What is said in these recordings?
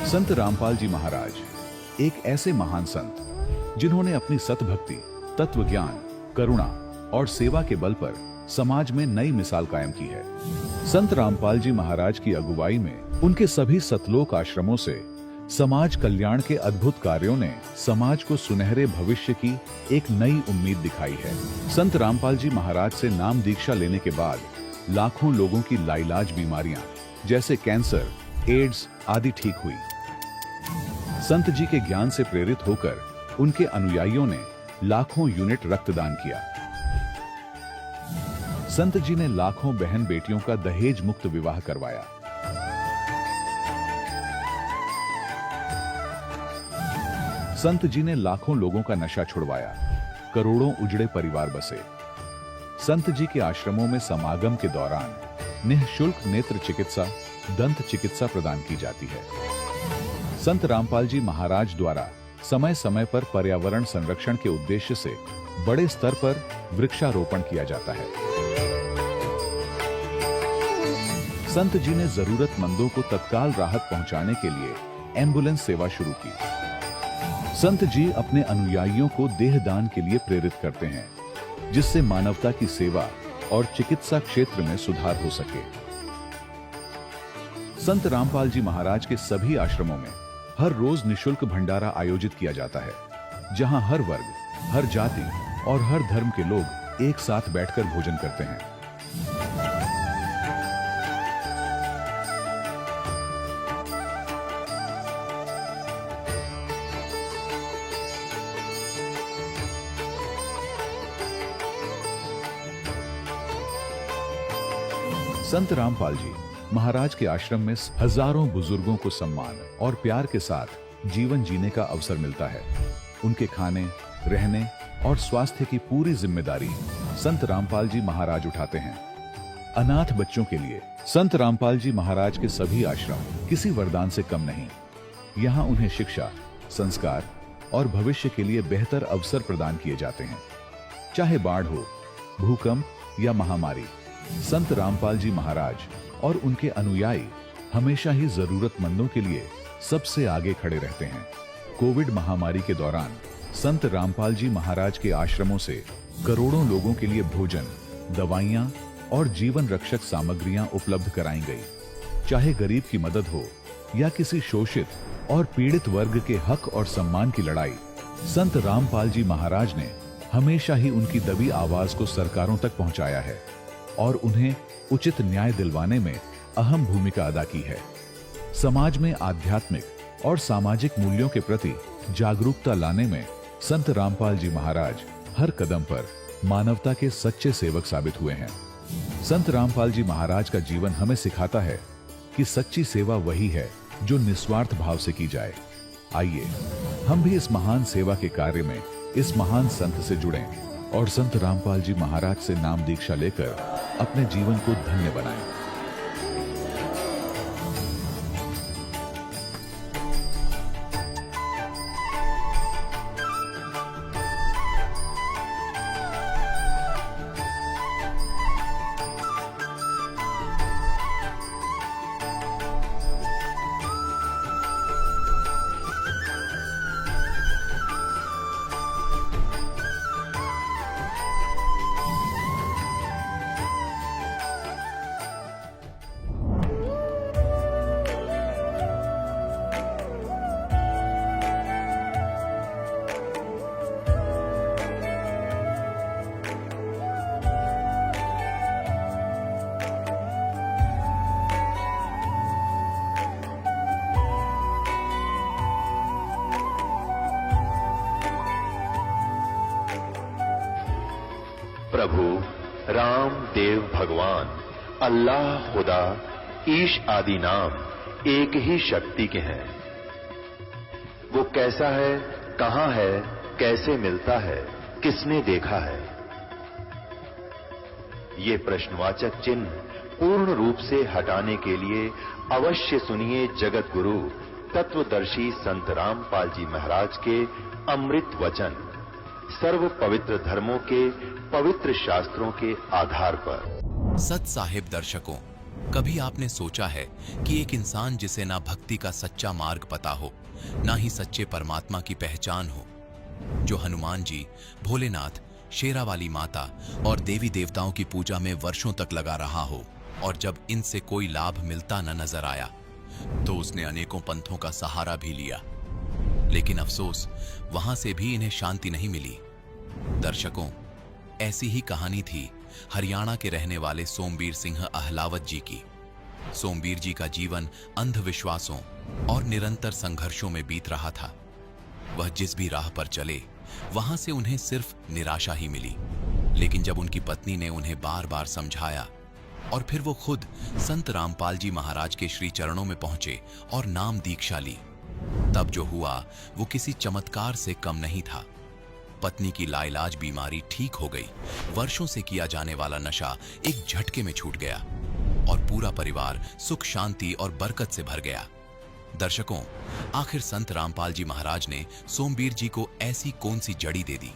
संत रामपाल जी महाराज एक ऐसे महान संत जिन्होंने अपनी सतभक्ति, तत्व ज्ञान, करुणा और सेवा के बल पर समाज में नई मिसाल कायम की है। संत रामपाल जी महाराज की अगुवाई में उनके सभी सतलोक आश्रमों से समाज कल्याण के अद्भुत कार्यों ने समाज को सुनहरे भविष्य की एक नई उम्मीद दिखाई है। संत रामपाल जी महाराज से नाम दीक्षा लेने के बाद लाखों लोगों की लाइलाज बीमारियां जैसे कैंसर, एड्स आदि ठीक हुई। संत जी के ज्ञान से प्रेरित होकर उनके अनुयायियों ने लाखों यूनिट रक्तदान किया। संत जी ने लाखों बहन बेटियों का दहेज मुक्त विवाह करवाया। संत जी ने लाखों लोगों का नशा छुड़वाया, करोड़ों उजड़े परिवार बसे। संत जी के आश्रमों में समागम के दौरान निःशुल्क नेत्र चिकित्सा, दंत चिकित्सा प्रदान की जाती है। संत रामपाल जी महाराज द्वारा समय समय पर पर्यावरण संरक्षण के उद्देश्य से बड़े स्तर पर वृक्षारोपण किया जाता है। संत जी ने जरूरतमंदों को तत्काल राहत पहुंचाने के लिए एम्बुलेंस सेवा शुरू की। संत जी अपने अनुयायियों को देहदान के लिए प्रेरित करते हैं, जिससे मानवता की सेवा और चिकित्सा क्षेत्र में सुधार हो सके। संत रामपाल जी महाराज के सभी आश्रमों में हर रोज निःशुल्क भंडारा आयोजित किया जाता है, जहां हर वर्ग, हर जाति और हर धर्म के लोग एक साथ बैठकर भोजन करते हैं। संत रामपाल जी महाराज के आश्रम में हजारों बुजुर्गों को सम्मान और प्यार के साथ जीवन जीने का अवसर मिलता है। उनके खाने, रहने और स्वास्थ्य की पूरी जिम्मेदारी संत रामपाल जी महाराज उठाते हैं। अनाथ बच्चों के लिए संत रामपाल जी महाराज के सभी आश्रम किसी वरदान से कम नहीं। यहाँ उन्हें शिक्षा, संस्कार और भविष्य के लिए बेहतर अवसर प्रदान किए जाते हैं। चाहे बाढ़ हो, भूकंप या महामारी, संत रामपाल जी महाराज और उनके अनुयायी हमेशा ही जरूरतमंदों के लिए सबसे आगे खड़े रहते हैं। कोविड महामारी के दौरान संत रामपाल जी महाराज के आश्रमों से करोड़ों लोगों के लिए भोजन, दवाइयां और जीवन रक्षक सामग्रियां उपलब्ध कराई गई। चाहे गरीब की मदद हो या किसी शोषित और पीड़ित वर्ग के हक और सम्मान की लड़ाई, संत रामपाल जी महाराज ने हमेशा ही उनकी दबी आवाज को सरकारों तक पहुंचाया है और उन्हें उचित न्याय दिलवाने में अहम भूमिका अदा की है। समाज में आध्यात्मिक और सामाजिक मूल्यों के प्रति जागरूकता लाने में संत रामपाल जी महाराज हर कदम पर मानवता के सच्चे सेवक साबित हुए हैं। संत रामपाल जी महाराज का जीवन हमें सिखाता है कि सच्ची सेवा वही है जो निस्वार्थ भाव से की जाए। आइए हम भी इस महान सेवा के कार्य में इस महान संत से जुड़ें और संत रामपाल जी महाराज से नाम दीक्षा लेकर अपने जीवन को धन्य बनाएं। प्रभु राम, देव, भगवान, अल्लाह, खुदा, ईश आदि नाम एक ही शक्ति के हैं। वो कैसा है, कहां है, कैसे मिलता है, किसने देखा है? ये प्रश्नवाचक चिन्ह पूर्ण रूप से हटाने के लिए अवश्य सुनिए जगत गुरु तत्वदर्शी संत रामपाल जी महाराज के अमृत वचन, सर्व पवित्र धर्मों के पवित्र शास्त्रों के आधार पर। सत साहिब दर्शकों, कभी आपने सोचा है कि एक इंसान जिसे ना भक्ति का सच्चा मार्ग पता हो, ना ही सच्चे परमात्मा की पहचान हो, जो हनुमान जी, भोलेनाथ, शेरावाली माता और देवी देवताओं की पूजा में वर्षों तक लगा रहा हो, और जब इनसे कोई लाभ मिलता न नजर आया तो उसने अनेकों पंथों का सहारा भी लिया, लेकिन अफसोस वहां से भी इन्हें शांति नहीं मिली। दर्शकों, ऐसी ही कहानी थी हरियाणा के रहने वाले सोमबीर सिंह अहलावत जी की। सोमबीर जी का जीवन अंधविश्वासों और निरंतर संघर्षों में बीत रहा था। वह जिस भी राह पर चले, वहां से उन्हें सिर्फ निराशा ही मिली। लेकिन जब उनकी पत्नी ने उन्हें बार बार समझाया और फिर वो खुद संत रामपाल जी महाराज के श्री चरणों में पहुंचे और नाम दीक्षा ली, तब जो हुआ वो किसी चमत्कार से कम नहीं था। पत्नी की लाइलाज बीमारी ठीक हो गई। वर्षों से किया जाने वाला नशा एक झटके में छूट गया और पूरा परिवार सुख शांति और बरकत से भर गया। दर्शकों, आखिर संत रामपाल जी महाराज ने सोमबीर जी को ऐसी कौन सी जड़ी दे दी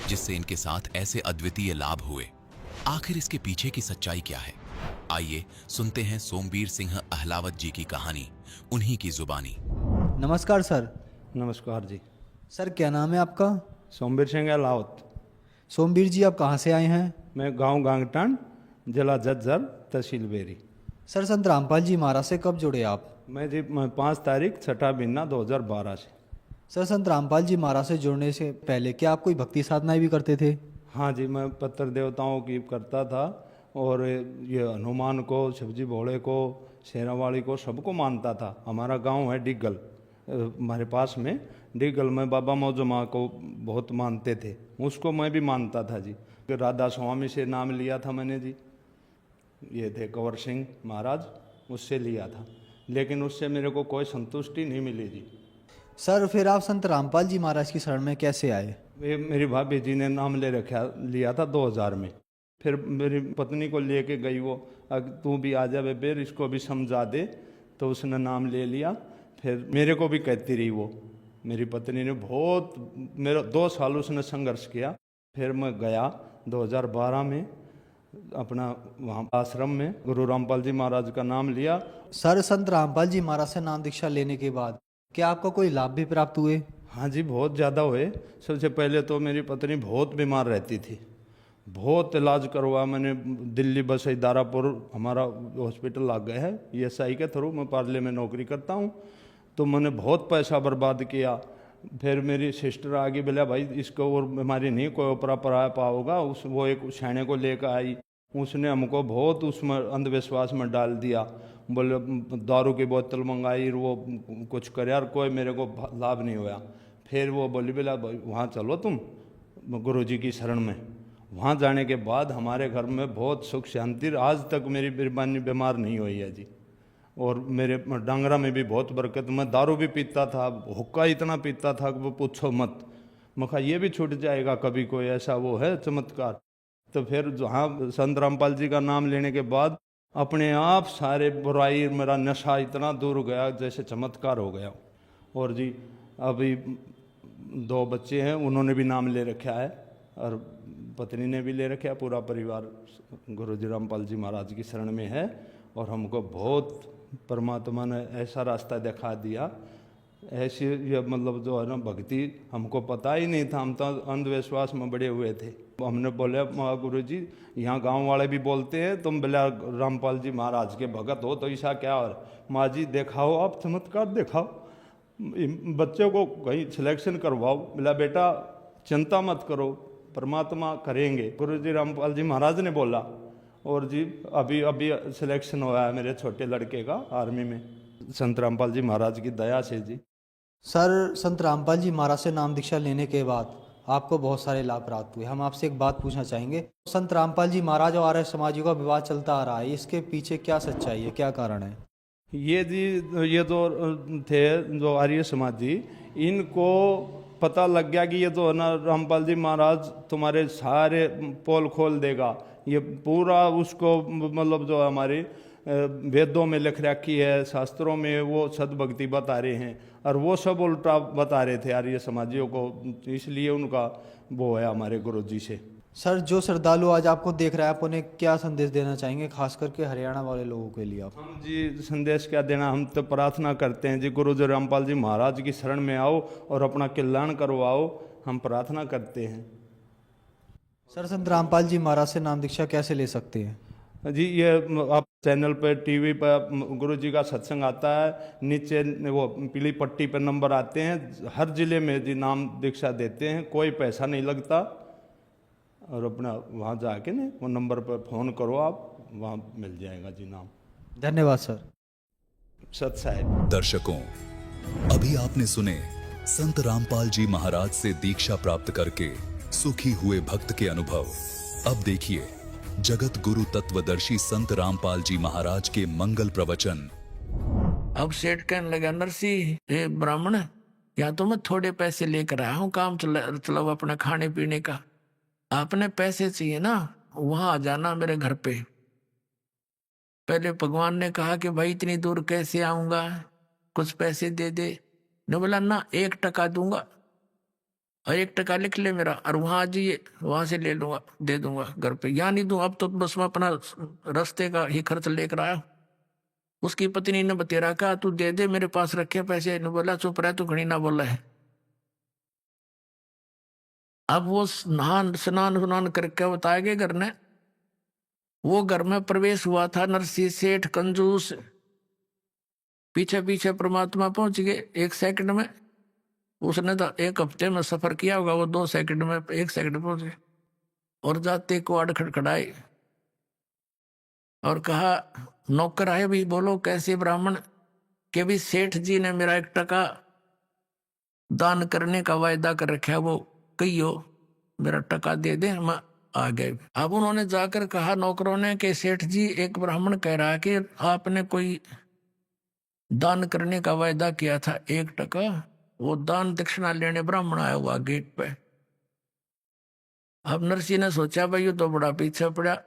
जिससे इनके साथ ऐसे अद्वितीय लाभ हुए? आखिर इसके पीछे की सच्चाई क्या है? आइए सुनते हैं सोमबीर सिंह अहलावत जी की कहानी, उन्हीं की जुबानी। नमस्कार सर। नमस्कार जी। सर, क्या नाम है आपका? सोमबीर सिंह अहलावत। सोमबीर जी, आप कहाँ से आए हैं? मैं गांव गांगटान, जिला झज्जर, तहसील बेरी। सर, संत रामपाल जी महाराज से कब जुड़े आप? मैं जी 5 तारीख 6 महीना 2012 से। सर, संत रामपाल जी महाराज से जुड़ने से पहले क्या आप कोई भक्ति साधनाएं भी करते थे? हाँ जी, मैं पत्थर देवताओं की करता था और ये हनुमान को, शिवजी भोले को, शेरावाली को, सबको मानता था। हमारा गांव है डिग्गल, हमारे पास में डिग्गल में बाबा मौजमा को बहुत मानते थे, उसको मैं भी मानता था जी। राधा स्वामी से नाम लिया था मैंने जी, ये थे कंवर सिंह महाराज, उससे लिया था, लेकिन उससे मेरे को कोई संतुष्टि नहीं मिली जी। सर, फिर आप संत रामपाल जी महाराज की शरण में कैसे आए? मेरी भाभी जी ने नाम लिया था 2000 में। फिर मेरी पत्नी को लेके गई वो, तू भी आ जा बेबेर, इसको भी समझा दे, तो उसने नाम ले लिया। फिर मेरे को भी कहती रही वो, मेरी पत्नी ने बहुत, मेरा 2 साल उसने संघर्ष किया। फिर मैं गया 2012 में अपना वहाँ आश्रम में गुरु रामपाल जी महाराज का नाम लिया। सर, संत रामपाल जी महाराज से नाम दीक्षा लेने के बाद क्या आपको कोई लाभ भी प्राप्त हुए? हाँ जी, बहुत ज़्यादा हुए। सबसे पहले तो मेरी पत्नी बहुत बीमार रहती थी, बहुत इलाज करवा मैंने। दिल्ली बसई दारापुर हमारा हॉस्पिटल लग गया है, ESI के थ्रू, मैं पार्ले में नौकरी करता हूँ, तो मैंने बहुत पैसा बर्बाद किया। फिर मेरी सिस्टर आ गई, बोला भाई इसको और बीमारी नहीं कोई ओपरा परा पाओगा। वो एक छाने को लेकर आई, उसने हमको बहुत उसमें अंधविश्वास में डाल दिया। बोले दारू की बोतल मंगाई, वो कुछ कर यार, कोई मेरे को लाभ नहीं हुआ। फिर वो बोली बोला वहाँ चलो तुम गुरुजी की शरण में। वहाँ जाने के बाद हमारे घर में बहुत सुख शांति, आज तक मेरी बीमार नहीं हुई है जी। और मेरे डांगरा में भी बहुत बरकत। मैं दारू भी पीता था, हुक्का इतना पीता था कि वो पूछो मत। मैं कहा ये भी छूट जाएगा कभी, कोई ऐसा वो है चमत्कार। तो फिर जहाँ संत रामपाल जी का नाम लेने के बाद अपने आप सारे बुराई, मेरा नशा इतना दूर हो गया जैसे चमत्कार हो गया। और जी अभी 2 बच्चे हैं, उन्होंने भी नाम ले रखा है और पत्नी ने भी ले रखा है। पूरा परिवार गुरु जी रामपाल जी महाराज की शरण में है और हमको बहुत परमात्मा ने ऐसा रास्ता दिखा दिया, ऐसी ये मतलब जो है ना भक्ति, हमको पता ही नहीं था। हम तो अंधविश्वास में बड़े हुए थे। हमने बोले गुरु जी, यहाँ गांव वाले भी बोलते हैं तुम बोला रामपाल जी महाराज के भगत हो, तो ऐसा क्या? और माँ जी दिखाओ, आप चमत्कार दिखाओ, बच्चों को कहीं सिलेक्शन करवाओ। बोला बेटा चिंता मत करो, परमात्मा करेंगे। गुरु जी रामपाल जी महाराज ने बोला। और जी अभी सिलेक्शन हुआ है मेरे छोटे लड़के का आर्मी में, संत रामपाल जी महाराज की दया से जी। सर, संत रामपाल जी महाराज से नाम दीक्षा लेने के बाद आपको बहुत सारे लाभ प्राप्त हुए। हम आपसे एक बात पूछना चाहेंगे, संत रामपाल जी महाराज और आर्य समाजियों का विवाद चलता आ रहा है, इसके पीछे क्या सच्चाई है, क्या कारण है? ये जी, ये जो थे जो आर्य समाजी, इनको पता लग गया कि ये तो ना रामपाल जी महाराज तुम्हारे सारे पोल खोल देगा। ये पूरा उसको मतलब जो हमारे वेदों में लिख रखी है, शास्त्रों में, वो सद्भक्ति बता रहे हैं और वो सब उल्टा बता रहे थे आर्य समाजियों को। इसलिए उनका वो है हमारे गुरु जी से। सर जो श्रद्धालु आज आपको देख रहा है, आप उन्हें क्या संदेश देना चाहेंगे, खास करके हरियाणा वाले लोगों के लिए आप? हम जी संदेश क्या देना, हम तो प्रार्थना करते हैं जी गुरु जी रामपाल जी महाराज की शरण में आओ और अपना कल्याण करवाओ, हम प्रार्थना करते हैं। सर संत रामपाल जी महाराज से नाम दीक्षा कैसे ले सकते हैं? जी ये आप चैनल पे टीवी पर गुरु जी का सत्संग आता है, नीचे वो पीली पट्टी पर नंबर आते हैं, हर जिले में जी नाम दीक्षा देते हैं, कोई पैसा नहीं लगता। और अपना वहाँ जाके ना वो नंबर पर फ़ोन करो, आप वहाँ मिल जाएगा जी नाम। धन्यवाद सर। सत साहिब। दर्शकों, अभी आपने सुने संत रामपाल जी महाराज से दीक्षा प्राप्त करके सुखी हुए भक्त के अनुभव। अब देखिए जगत गुरु तत्वदर्शी संत रामपाल जी महाराज के मंगल प्रवचन। अब सेठ कहने लगा, नरसिंह हे ब्राह्मण, या तो मैं थोड़े पैसे लेकर आया हूँ, काम चलाओ अपना खाने पीने का, आपने पैसे चाहिए ना, वहां आ जाना मेरे घर पे। पहले भगवान ने कहा कि भाई इतनी दूर कैसे आऊंगा, कुछ पैसे दे दे। ने बोला ना, 1 टका दूंगा और 1 टका लिख ले मेरा, और वहां आ जाइए, वहां से ले लूंगा, दे दूंगा घर पे। या नहीं दूं, अब तो बस मैं अपना रास्ते का ही खर्च लेकर आया। उसकी पत्नी ने बतेरा कहा, तू दे दे, मेरे पास रखे पैसे। ने बोला चुप रहे, तू घड़ी ना बोला है। अब वो स्नान करके बताया गया घर ने, वो घर में प्रवेश हुआ था नरसिंह सेठ कंजूस। पीछे पीछे परमात्मा पहुंच गए 1 सेकंड में। उसने तो 1 हफ्ते में सफर किया होगा, वो 2 सेकंड में 1 सेकंड पहुंच गए। और जाते क्वाड खड़खड़ाए और कहा, नौकर आए भी, बोलो कैसे ब्राह्मण? के भी सेठ जी ने मेरा 1 टका दान करने का वायदा कर रखा है, वो कहियो मेरा टका दे दे, मैं आ गए। अब उन्होंने जाकर कहा नौकरों ने कि सेठ जी, एक ब्राह्मण कह रहा है कि आपने कोई दान करने का वायदा किया था 1 टका, वो दान दक्षिणा लेने ब्राह्मण आया हुआ गेट पे। अब नरसिंह ने सोचा भाई ये तो बड़ा पीछे पड़ा,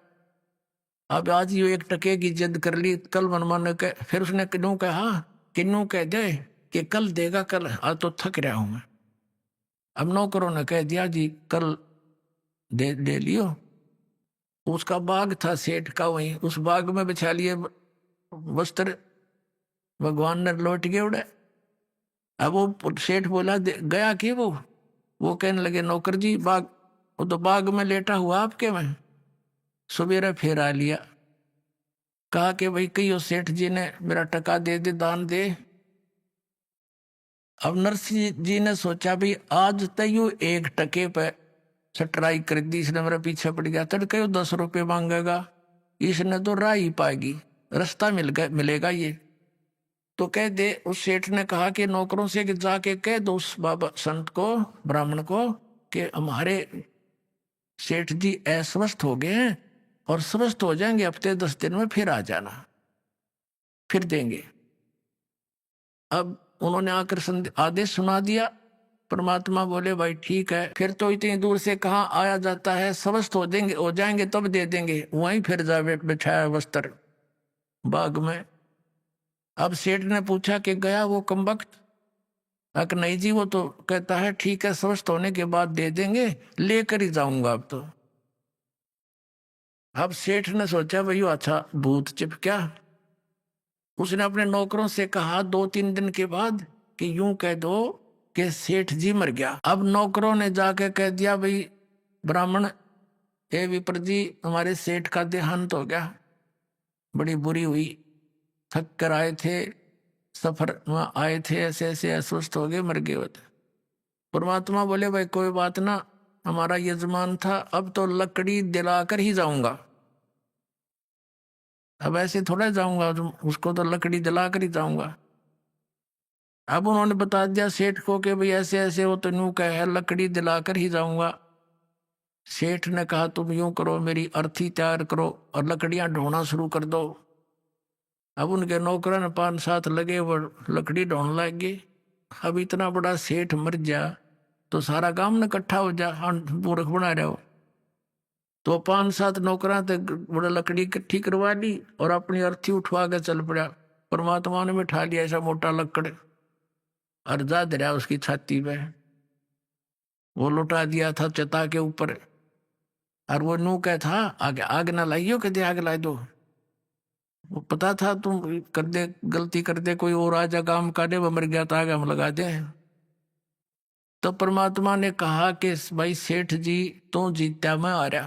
अब आज ये 1 टके की जिद कर ली, कल मनमाने के। फिर उसने किन्नू कह दे कि कल देगा, कल, आज तो थक रहा हूं मैं। अब नौकरों ने कह दिया जी कल दे लियो। उसका बाग था सेठ का, वहीं उस बाग में बिछा लिए वस्त्र, भगवान ने लौट गए उड़े। अब वो सेठ बोला गया कि वो कहने लगे, नौकर जी बाग, वो तो बाग में लेटा हुआ आपके में। सवेरे फिर आ लिया, कहा कि भाई कहियो सेठ जी ने मेरा टका दे दे, दान दे। अब नरसिंह जी ने सोचा भी आज तयू 1 टके पे सटराई कर दी, इसने मेरा पीछे पड़ गया, तड़के 10 रुपये मांगेगा, इसने तो राह ही पाएगी, रास्ता मिलेगा ये। तो कह दे, उस सेठ ने कहा कि नौकरों से कि जाके कह दो उस बाबा संत को, ब्राह्मण को, कि हमारे सेठ जी अस्वस्थ हो गए हैं और स्वस्थ हो जाएंगे, हफ्ते 10 दिन में फिर आ जाना, फिर देंगे। अब उन्होंने आकर आदेश सुना दिया। परमात्मा बोले भाई ठीक है, फिर तो इतनी दूर से कहाँ आया जाता है, स्वस्थ हो जाएंगे तब दे देंगे। वहीं फिर जा बिछाया वस्त्र बाग में। अब सेठ ने पूछा कि गया वो कमबख्त? अक नहीं जी, वो तो कहता है ठीक है, स्वस्थ होने के बाद दे देंगे, लेकर ही जाऊंगा अब तो। अब सेठ ने सोचा भाई अच्छा भूत चिपका। उसने अपने नौकरों से कहा 2-3 दिन के बाद कि यूं कह दो कि सेठ जी मर गया। अब नौकरों ने जाके कह दिया, भाई ब्राह्मण ए विप्र जी, हमारे सेठ का देहांत हो गया, बड़ी बुरी हुई, थक कर आए थे, सफर में आए थे, ऐसे ऐसे अस्वस्थ हो गए, मर गए होते। परमात्मा बोले भाई कोई बात ना, हमारा यजमान था, अब तो लकड़ी दिलाकर ही जाऊंगा, अब ऐसे थोड़ा जाऊंगा, उसको तो लकड़ी दिलाकर ही जाऊंगा। अब उन्होंने बता दिया सेठ को कि भाई ऐसे ऐसे वो तो यूं कह है, लकड़ी दिलाकर ही जाऊंगा। सेठ ने कहा तुम यूं करो, मेरी अर्थी तैयार करो और लकड़ियां ढोना शुरू कर दो। अब उनके नौकरों ने 5-7 लगे, वो लकड़ी ढोने लग गए। अब इतना बड़ा सेठ मर जा तो सारा काम न इकट्ठा हो जा, मूर्ख बना रहे हो। तो 5-7 नौकरा तक बड़ा लकड़ी इकट्ठी करवा ली और अपनी अर्थी उठवा के चल पड़ा। परमात्मा ने बिठा लिया ऐसा मोटा लकड़, अर्जा दरिया उसकी छाती पे, वो लुटा दिया था चता के ऊपर। और वो नू कह था आगे आग ना लाइयो, कहते आग ला दो। वो पता था तुम कर दे गलती कर दे कोई और आजा काम का दे, वो मर गया तो आगे हम लगा दे। तो परमात्मा ने कहा कि भाई सेठ जी तू जीत्या मैं हारा,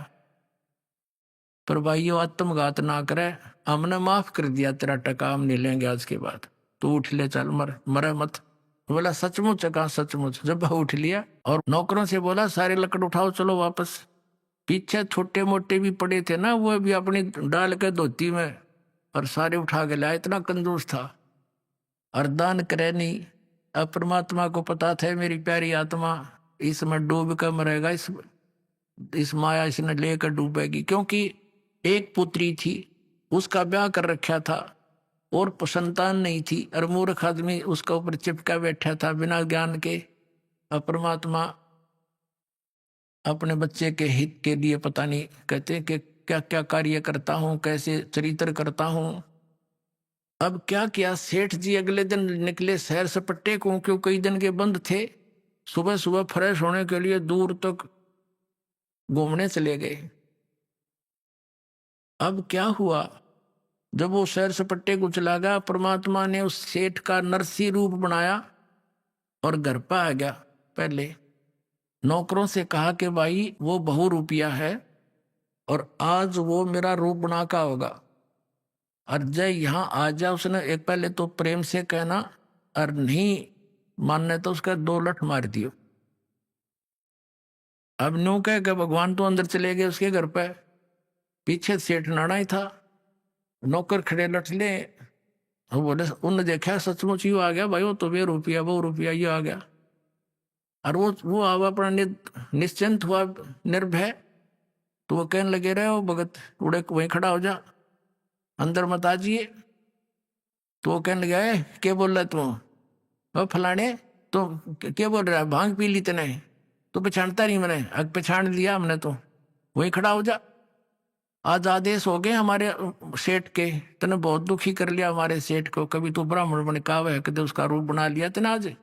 पर भाई ये आत्मघात ना करे, हमने माफ कर दिया तेरा टका, हम नहीं लेंगे आज के बाद, तू उठ ले चल, मरे मत। बोला सचमुच है? कहा सचमुच। जब वह उठ लिया और नौकरों से बोला सारे लकड़ उठाओ चलो वापस। पीछे छोटे मोटे भी पड़े थे ना, वो भी अपनी डाल के धोती में और सारे उठा के लाया, इतना कंजूस था। और दान करे नहीं। अब परमात्मा को पता था मेरी प्यारी आत्मा इसमें डूब कर मरेगा, इस माया इसने लेकर डूबेगी। क्योंकि एक पुत्री थी, उसका ब्याह कर रखा था और संतान नहीं थी, और मूर्ख आदमी उसका ऊपर चिपका बैठा था बिना ज्ञान के। अब परमात्मा अपने बच्चे के हित के लिए पता नहीं कहते कि क्या क्या कार्य करता हूं, कैसे चरित्र करता हूं। अब क्या किया, सेठ जी अगले दिन निकले शहर सपट्टे को, क्यों कई दिन के बंद थे। सुबह सुबह फ्रेश होने के लिए दूर तक घूमने चले गए। अब क्या हुआ, जब वो शहर सपट्टे को चला गया, परमात्मा ने उस सेठ का नरसी रूप बनाया और घर पर आ गया। पहले नौकरों से कहा कि भाई वो बहुरूपिया है और आज वो मेरा रूप बना का होगा, और जय यहाँ आ जा। उसने एक पहले तो प्रेम से कहना, और नहीं मानने तो उसका 2 लठ मार दियो। अब न्यू कह के भगवान तो अंदर चले गए उसके घर पे, पीछे सेठ नाना ही था। नौकर खड़े लठ ले, वो बोले उन्होंने देखा सचमुच ही आ गया भाई, वो तो ₹2 ₹2 ये आ गया। और वो आवा अपना निश्चिंत हुआ, निर्भय। तो वो कहने लगे रहे हो भगत उड़े वहीं खड़ा हो जा, अंदर मत आजिए। तो वो कहने लगे क्या बोल रहा तू, वो फलाने तो क्या बोल रहा है, भांग पी ली तने, तो पहचानता नहीं मैंने, अग पहचान लिया हमने, तो वहीं खड़ा हो जा। आज आदेश हो गए हमारे सेठ के, तने बहुत दुखी कर लिया हमारे सेठ को, कभी तो ब्राह्मण बने का है कदे उसका रूप बना लिया तने आज,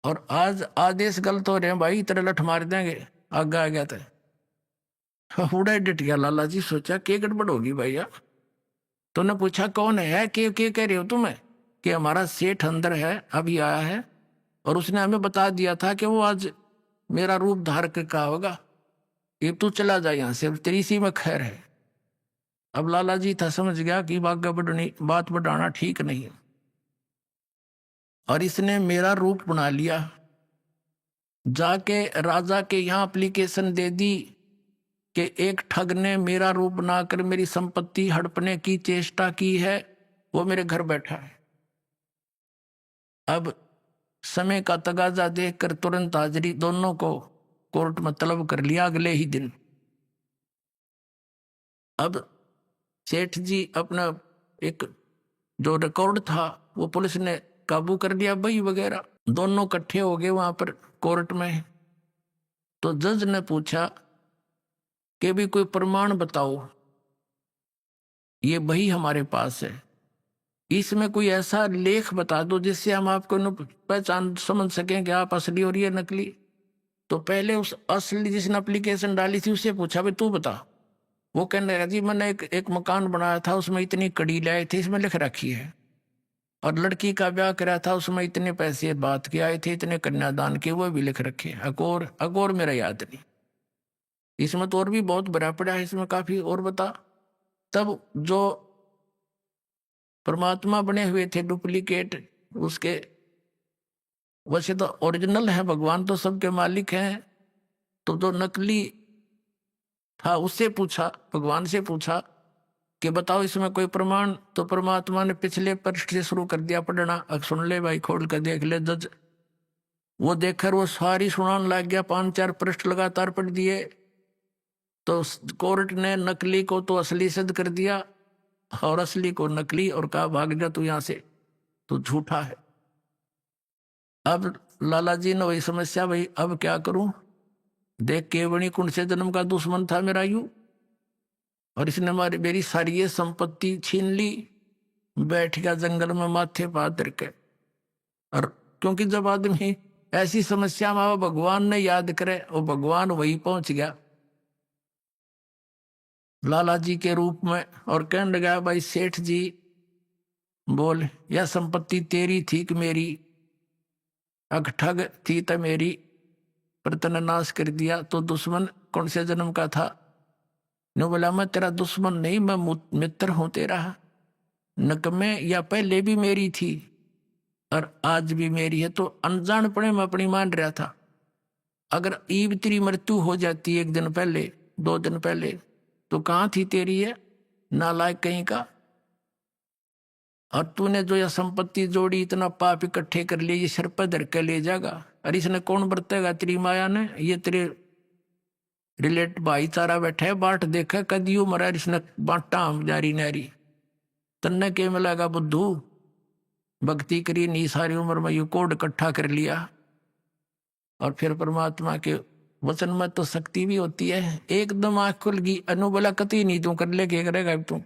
और आज आदेश गलत हो रहे हैं भाई, तेरे लठ मार देंगे, आगे आ गया था। उड़ा डट गया लाला जी, सोचा क्या गड़बड़ होगी भैया। तो ने पूछा कौन है, के कह रहे हो तुम्हें, कि हमारा सेठ अंदर है अभी आया है, और उसने हमें बता दिया था कि वो आज मेरा रूप धार कर का होगा, ये तू चला जा यहाँ से, तेरी सी में खैर है। अब लाला जी था समझ गया कि बात बढ़ाना ठीक नहीं है, और इसने मेरा रूप बना लिया। जाके राजा के यहाँ एप्लीकेशन दे दी कि एक ठग ने मेरा रूप बनाकर मेरी संपत्ति हड़पने की चेष्टा की है, वो मेरे घर बैठा है। अब समय का तगाजा देखकर तुरंत हाजिरी दोनों को कोर्ट में तलब कर लिया अगले ही दिन। अब सेठ जी अपना एक जो रिकॉर्ड था वो पुलिस ने काबू कर लिया, बही वगैरह दोनों इकट्ठे हो गए वहां पर कोर्ट में। तो जज ने पूछा कि भी कोई प्रमाण बताओ, ये बही हमारे पास है, इसमें कोई ऐसा लेख बता दो जिससे हम आपको पहचान समझ सकें कि आप असली और ये नकली। तो पहले उस असली जिसने एप्लीकेशन डाली थी उससे पूछा भाई तू बता। वो कहने लगा जी मैंने एक मकान बनाया था, उसमें इतनी कड़ी लाए थे, इसमें लिख रखी है, और लड़की का ब्याह करा था, उसमें इतने पैसे बात के आए थे, इतने कन्यादान के, वो भी लिख रखे। अकोर मेरा याद नहीं, इसमें तो और भी बहुत भरा पड़ा है, इसमें काफी और बता। तब जो परमात्मा बने हुए थे डुप्लीकेट, उसके वैसे तो ओरिजिनल है, भगवान तो सबके मालिक हैं, तो जो नकली था उससे पूछा, भगवान से पूछा कि बताओ इसमें कोई प्रमाण। तो परमात्मा ने पिछले पृष्ठ से शुरू कर दिया पढ़ना, अब सुन ले भाई, खोल कर देख ले। जज वो देखकर वो सारी सुनाने लग गया, 5-4 पृष्ठ लगातार पढ़ दिए। तो कोर्ट ने नकली को तो असली सिद्ध कर दिया और असली को नकली, और कहा भाग जा तू यहां से, तो झूठा है। अब लाला जी ने वही समस्या, भाई अब क्या करूं, देख केवणी कुंड से जन्म का दुश्मन था मेरा यू, और इसने मेरी सारी ये संपत्ति छीन ली, बैठ गया जंगल में माथे पात के। और क्योंकि जब आदमी ऐसी समस्या में भगवान ने याद करे, वो भगवान वही पहुंच गया। लाला जी के रूप में, और कहने लगा भाई सेठ जी बोल, यह संपत्ति तेरी थी कि मेरी? ठग थी तो मेरी, पर तने नाश कर दिया तो दुश्मन कौन से जन्म का था? ने बोला मैं तेरा दुश्मन नहीं, मैं मित्र हूं तेरा। नकमे या पहले भी मेरी थी और आज भी मेरी है, तो अनजानपणे में अपनी मान रहा था। अगर ईब तेरी मृत्यु हो जाती एक दिन पहले, 2 दिन पहले, तो कहाँ थी तेरी है नालायक कहीं का? और तूने जो यह संपत्ति जोड़ी, इतना पाप इकट्ठे कर लिए, ये सिर पर धर के ले जाएगा। और इसने कौन बरतेगा? तेरी माया ने। ये तेरे रिलेट भाईचारा बैठा है, बाट देखा कदी उमर है, इसने बांटा हम जारी नारी। तन्ने के मिलेगा बुद्धू? भक्ति करी नहीं सारी उम्र में, ये कोड इकट्ठा कर लिया। और फिर परमात्मा के वचन में तो शक्ति भी होती है। एकदम आंख खुल गई, अनु बोला कति नहीं तू कर ले, क्या करेगा तू?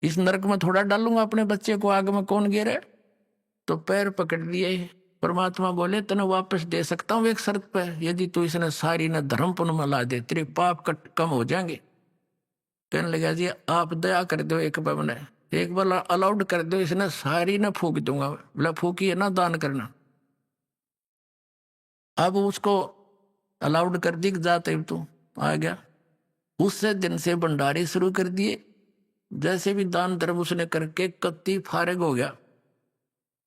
इस नरक में थोड़ा डालूंगा अपने बच्चे को, आग में कौन गिरे? तो पैर पकड़ लिए। परमात्मा बोले तने वापस दे सकता हूँ एक शर्त पे, यदि तू इसने सारी न धर्म पुण्य में ला दे, तेरे पाप कम हो जाएंगे। कहने लगा जी आप दया कर दो, एक बार मैंने एक बार अलाउड कर दो, इसने सारी न फूक दूंगा। बोला फूकी है ना, दान करना। अब उसको अलाउड कर दी, जाते तू आ गया। उससे दिन से भंडारे शुरू कर दिए। जैसे भी दान धर्म उसने करके कत्ती फारग हो गया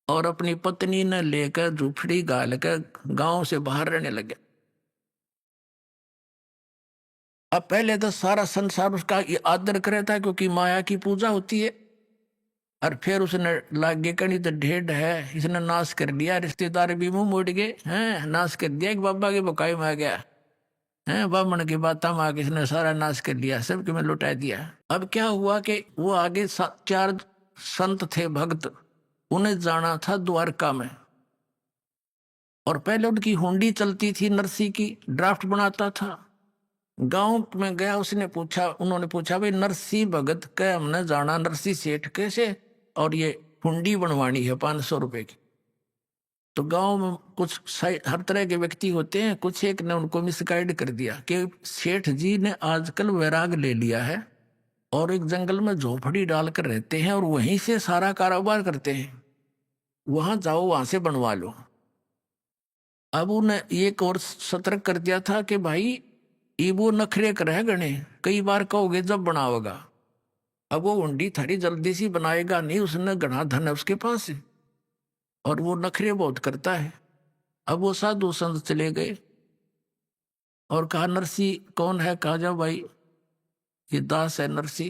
और अपनी पत्नी ने लेकर झूपड़ी गाल कर गांव से बाहर रहने लगे। अब पहले तो सारा संसार उसका आदर करे था, क्योंकि माया की पूजा होती है। और फिर उसने लागे कहीं तो ढेड है, इसने नाश कर दिया। रिश्तेदार भी मुंह मोड़ गए हैं, नाश कर दिया। एक बाबा के बुकाई में आ गया है, ब्राह्मण की बात माँ के, इसने सारा नाश कर दिया, सबके में लुटा दिया। अब क्या हुआ कि वो आगे 4 संत थे भक्त, उन्हें जाना था द्वारका में। और पहले उनकी हुंडी चलती थी, नरसी की ड्राफ्ट बनाता था। गांव में गया, उसने पूछा, उन्होंने पूछा भाई नरसी भगत के हमने जाना नरसी सेठ कैसे, और ये हुंडी बनवानी है 500 रुपए की। तो गांव में कुछ हर तरह के व्यक्ति होते हैं, कुछ एक ने उनको मिसगाइड कर दिया कि सेठ जी ने आजकल वैराग ले लिया है और एक जंगल में झोपड़ी डालकर रहते हैं और वहीं से सारा कारोबार करते हैं, वहां जाओ, वहां से बनवा लो। अब उन्हें एक और सतर्क कर दिया था कि भाई ये वो नखरे कर गणे, कई बार कहोगे जब बनाओगा। अब वो हुंडी थारी जल्दी सी बनाएगा नहीं, उसने घना धन है उसके पास और वो नखरे बहुत करता है। अब वो साधु संत चले गए और कहा नरसी कौन है? कहा जाओ भाई ये दास है नरसी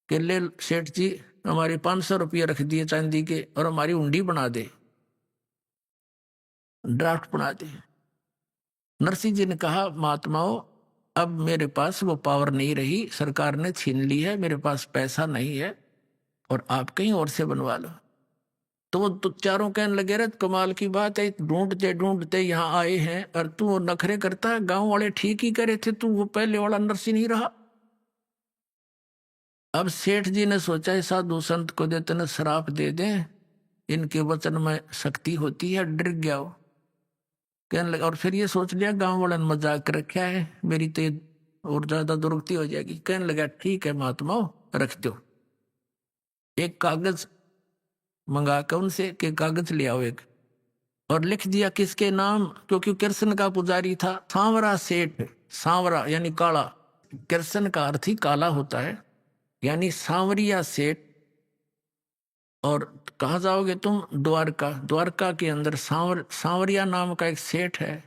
के, ले सेठ जी हमारे 500 रुपये रख दिए चांदी के और हमारी हुंडी बना दे, ड्राफ्ट बना दे। नरसी जी ने कहा महात्माओं अब मेरे पास वो पावर नहीं रही, सरकार ने छीन ली है, मेरे पास पैसा नहीं है और आप कहीं और से बनवा लो। तो वो तो चारों कहने लगे रे कमाल की बात है, ढूंढते ढूंढते यहाँ आए हैं और तू वो नखरे करता है। गांव वाले ठीक ही करे थे, तू वो पहले वाला नरसी नहीं रहा। अब सेठ जी ने सोचा है साधु संत को देते न श्राप दे दें, इनके वचन में शक्ति होती है। डर गया वो, कहने लगा, और फिर ये सोच लिया गांव वाले ने मजाक कर रखा है, मेरी तो और ज्यादा दुर्गति हो जाएगी। कहने लगा ठीक है महात्माओं रख दो। एक कागज मंगा कर उनसे कि कागज ले आओ एक, और लिख दिया किसके नाम, क्योंकि कृष्ण का पुजारी था। सांवरा सेठ, सांवरा यानी काला, कृष्ण का अर्थ ही काला होता है, यानी सांवरिया सेठ। और कहाँ जाओगे तुम? द्वारका। द्वारका के अंदर सांवरिया नाम का एक सेठ है,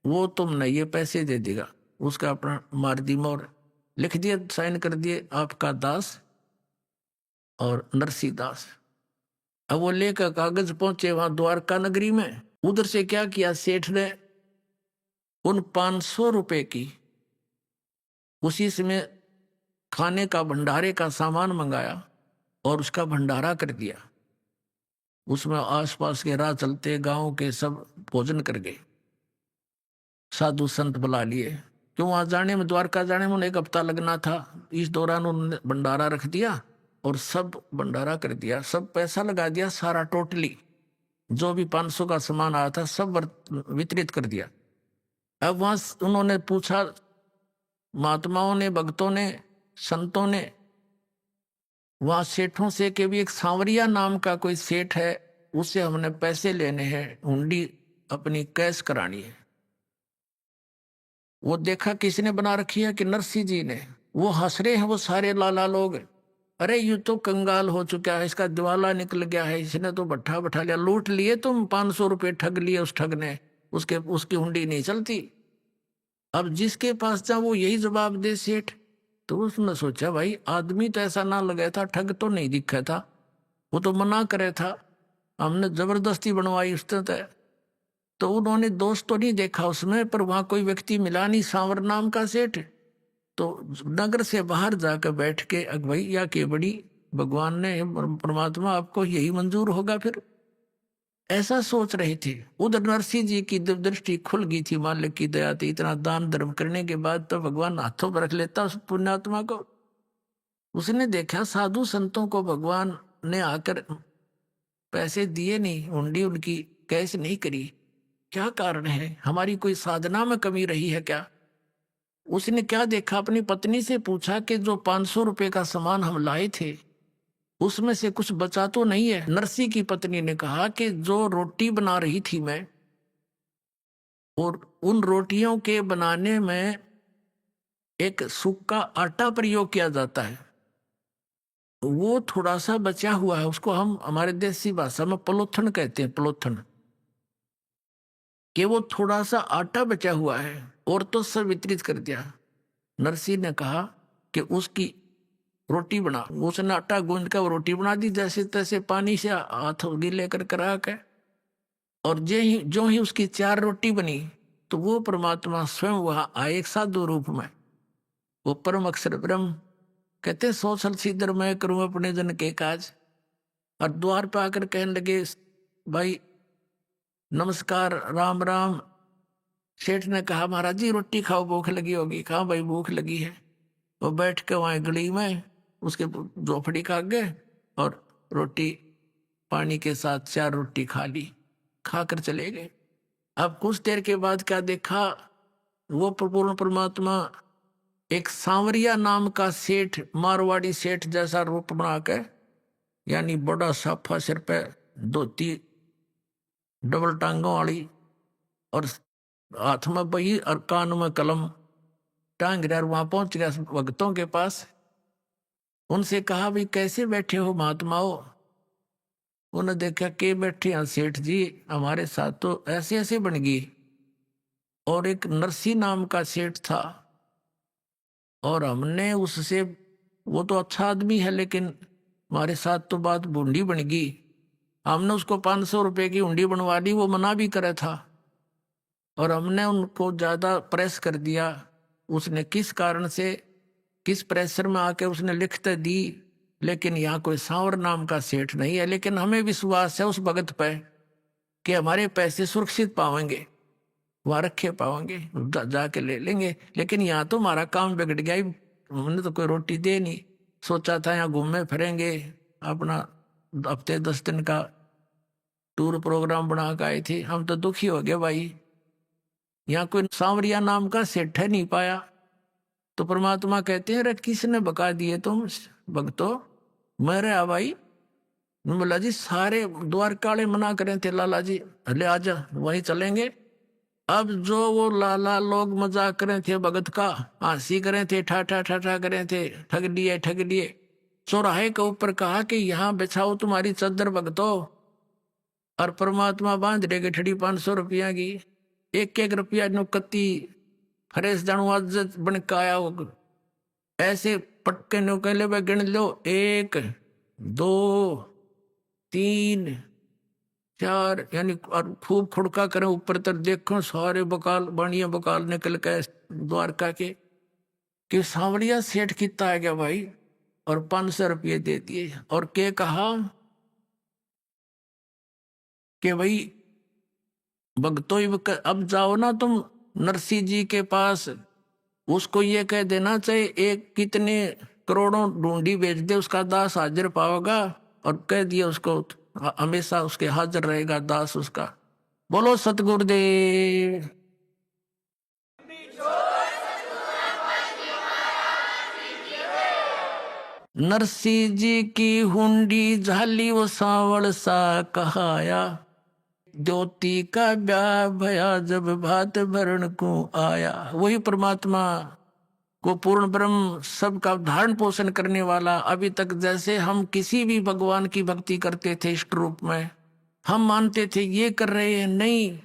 वो तुमने ये पैसे दे देगा। उसका अपना मार दी मोर, लिख दिया, साइन कर दिए, आपका दास और नरसी दास। अब वो लेकर कागज पहुंचे वहां द्वारका नगरी में। उधर से क्या किया सेठ ने, उन 500 रुपए की उसी समय खाने का भंडारे का सामान मंगाया और उसका भंडारा कर दिया। उसमें आसपास के राह चलते गांव के सब भोजन कर गए। साधु संत बुला लिए, क्यों वहां जाने में, द्वारका जाने में उन्हें 1 हफ्ता लगना था। इस दौरान उन्होंने भंडारा रख दिया और सब भंडारा कर दिया, सब पैसा लगा दिया, सारा टोटली जो भी 500 का सामान आया था सब वितरित कर दिया। अब वहां उन्होंने पूछा महात्माओं ने, भक्तों ने, संतों ने वहां सेठों से कि भी एक सांवरिया नाम का कोई सेठ है, उससे हमने पैसे लेने हैं, हुंडी अपनी कैश करानी है। वो देखा किसने बना रखी है कि नरसिंह जी ने। वो हंस रहे हैं वो सारे लाला लोग, अरे ये तो कंगाल हो चुका है, इसका दिवाला निकल गया है, इसने तो भट्ठा बैठा लिया, लूट लिए तुम, 500 रुपये ठग लिए उस ठग ने, उसकी हुंडी नहीं चलती। अब जिसके पास जा वो यही जवाब दे सेठ। तो उसने सोचा भाई आदमी तो ऐसा ना लगा था, ठग तो नहीं दिखा था, वो तो मना करे था, हमने जबरदस्ती बनवाई उसने तय। तो उन्होंने दोष तो नहीं देखा उसमें, पर वहां कोई व्यक्ति मिला नहीं सांवर नाम का सेठ। तो नगर से बाहर जाकर बैठ के अगवैया के बड़ी भगवान ने, परमात्मा आपको यही मंजूर होगा फिर, ऐसा सोच रहे थे। उधर नरसिंह जी की दृष्टि खुल गई थी, मालिक की दया थी, इतना दान धर्म करने के बाद तो भगवान हाथों पर रख लेता उस पुण्यात्मा को। उसने देखा साधु संतों को भगवान ने आकर पैसे दिए नहीं, हुंडी उनकी कैश नहीं करी, क्या कारण है, हमारी कोई साधना में कमी रही है क्या? उसने क्या देखा, अपनी पत्नी से पूछा कि जो 500 रुपए का सामान हम लाए थे उसमें से कुछ बचा तो नहीं है? नरसिंह की पत्नी ने कहा कि जो रोटी बना रही थी मैं, और उन रोटियों के बनाने में एक सूखा आटा प्रयोग किया जाता है, वो थोड़ा सा बचा हुआ है, उसको हम हमारे देसी भाषा में पलोथन कहते हैं, पलोथन, कि वो थोड़ा सा आटा बचा हुआ है और तो सब वितरित कर दिया। नरसिंह ने कहा कि उसकी रोटी बना। उसने आटा गूंद कर वो रोटी बना दी, जैसे तैसे पानी से हाथ गीले कर करा के, और जो ही उसकी 4 रोटी बनी तो वो परमात्मा स्वयं वहां आए एक साधु रूप में। वो परम अक्षर ब्रह्म कहते 100 साल सीधर मैं करूं अपने जन के काज। और द्वार पे आकर कहने लगे भाई नमस्कार, राम राम। सेठ ने कहा महाराज जी रोटी खाओ, भूख लगी होगी। कहा भाई भूख लगी है। वो बैठ के वहां गली में उसके झोपड़ी खा गए और रोटी पानी के साथ 4 रोटी खा ली, खाकर चले गए। अब कुछ देर के बाद क्या देखा, वो पूर्ण परमात्मा एक सांवरिया नाम का सेठ, मारवाड़ी सेठ जैसा रूप बना के, यानी बड़ा साफा सिर पे धोती डबल टांगों वाली और हाथ में बही और कान में कलम टांग रहा, वहां पहुंच गया भक्तों के पास। उनसे कहा भाई कैसे बैठे हो महात्माओं? उन्होंने देखा के बैठे हैं सेठ जी, हमारे साथ तो ऐसे ऐसे बन गई। और एक नरसिंह नाम का सेठ था और हमने उससे, वो तो अच्छा आदमी है लेकिन हमारे साथ तो बात बूंदी बन गई। हमने उसको 500 रुपए की हुंडी बनवा दी, वो मना भी करे था और हमने उनको ज्यादा प्रेस कर दिया। उसने किस कारण से, किस प्रेशर में आके उसने लिखते दी, लेकिन यहाँ कोई सांवर नाम का सेठ नहीं है। लेकिन हमें विश्वास है उस भगत पे कि हमारे पैसे सुरक्षित पाएंगे, वहां रखे पाएंगे, जाके ले लेंगे। लेकिन यहाँ तो हमारा काम बिगड़ गया ही, हमने तो कोई रोटी दे नहीं। सोचा था यहाँ घूमे फिरेंगे, अपना हफ्ते 10 दिन का टूर प्रोग्राम बना के आए थे। हम तो दुखी हो गए भाई, यहाँ कोई सांवरिया नाम का सेठ है नहीं पाया। तो परमात्मा कहते हैं अरे किसने बका दिए तुम भक्तों? मेरे भाई। बोला जी सारे द्वारकाले मना करें थे लाला जी, हले आजा वहीं चलेंगे। अब जो वो लाला लोग मजाक करें थे भगत का, हंसी करें थे, ठाठा ठाठा करें थे, ठग लिए ठग लिए। चौराहे के ऊपर कहा कि यहाँ बिछाओ तुम्हारी चद्दर भगतों, और परमात्मा बांध देगे ठड़ी 500 रुपया की। एक एक रुपया नुकती फरेस जानू आज बन के आया हो, ऐसे पटके नुकले में गिन लो 1 2 3 4, यानी और खूब खुड़का करें ऊपर तक देखो सारे बकाल बाणिया बकाल निकल के द्वारका के। कि सांवरिया सेठ कितना आ गया भाई, और 500 रुपये दे दिए। और के कहा कि भाई भक्तों अब जाओ ना तुम नरसिंह जी के पास, उसको ये कह देना चाहिए एक कितने करोड़ों ढूंढी बेच दे, उसका दास हाजिर पाओगा। और कह दिया उसको हमेशा उसके हाजिर रहेगा दास उसका। बोलो सतगुरुदेव। नरसी जी की हुंडी झाली वो सावड़ सा कहाया, ज्योति का ब्याह भया जब भात भरण को आया। वही परमात्मा को पूर्ण ब्रह्म सबका धारण पोषण करने वाला, अभी तक जैसे हम किसी भी भगवान की भक्ति करते थे इष्ट रूप में, हम मानते थे ये कर रहे हैं, नहीं,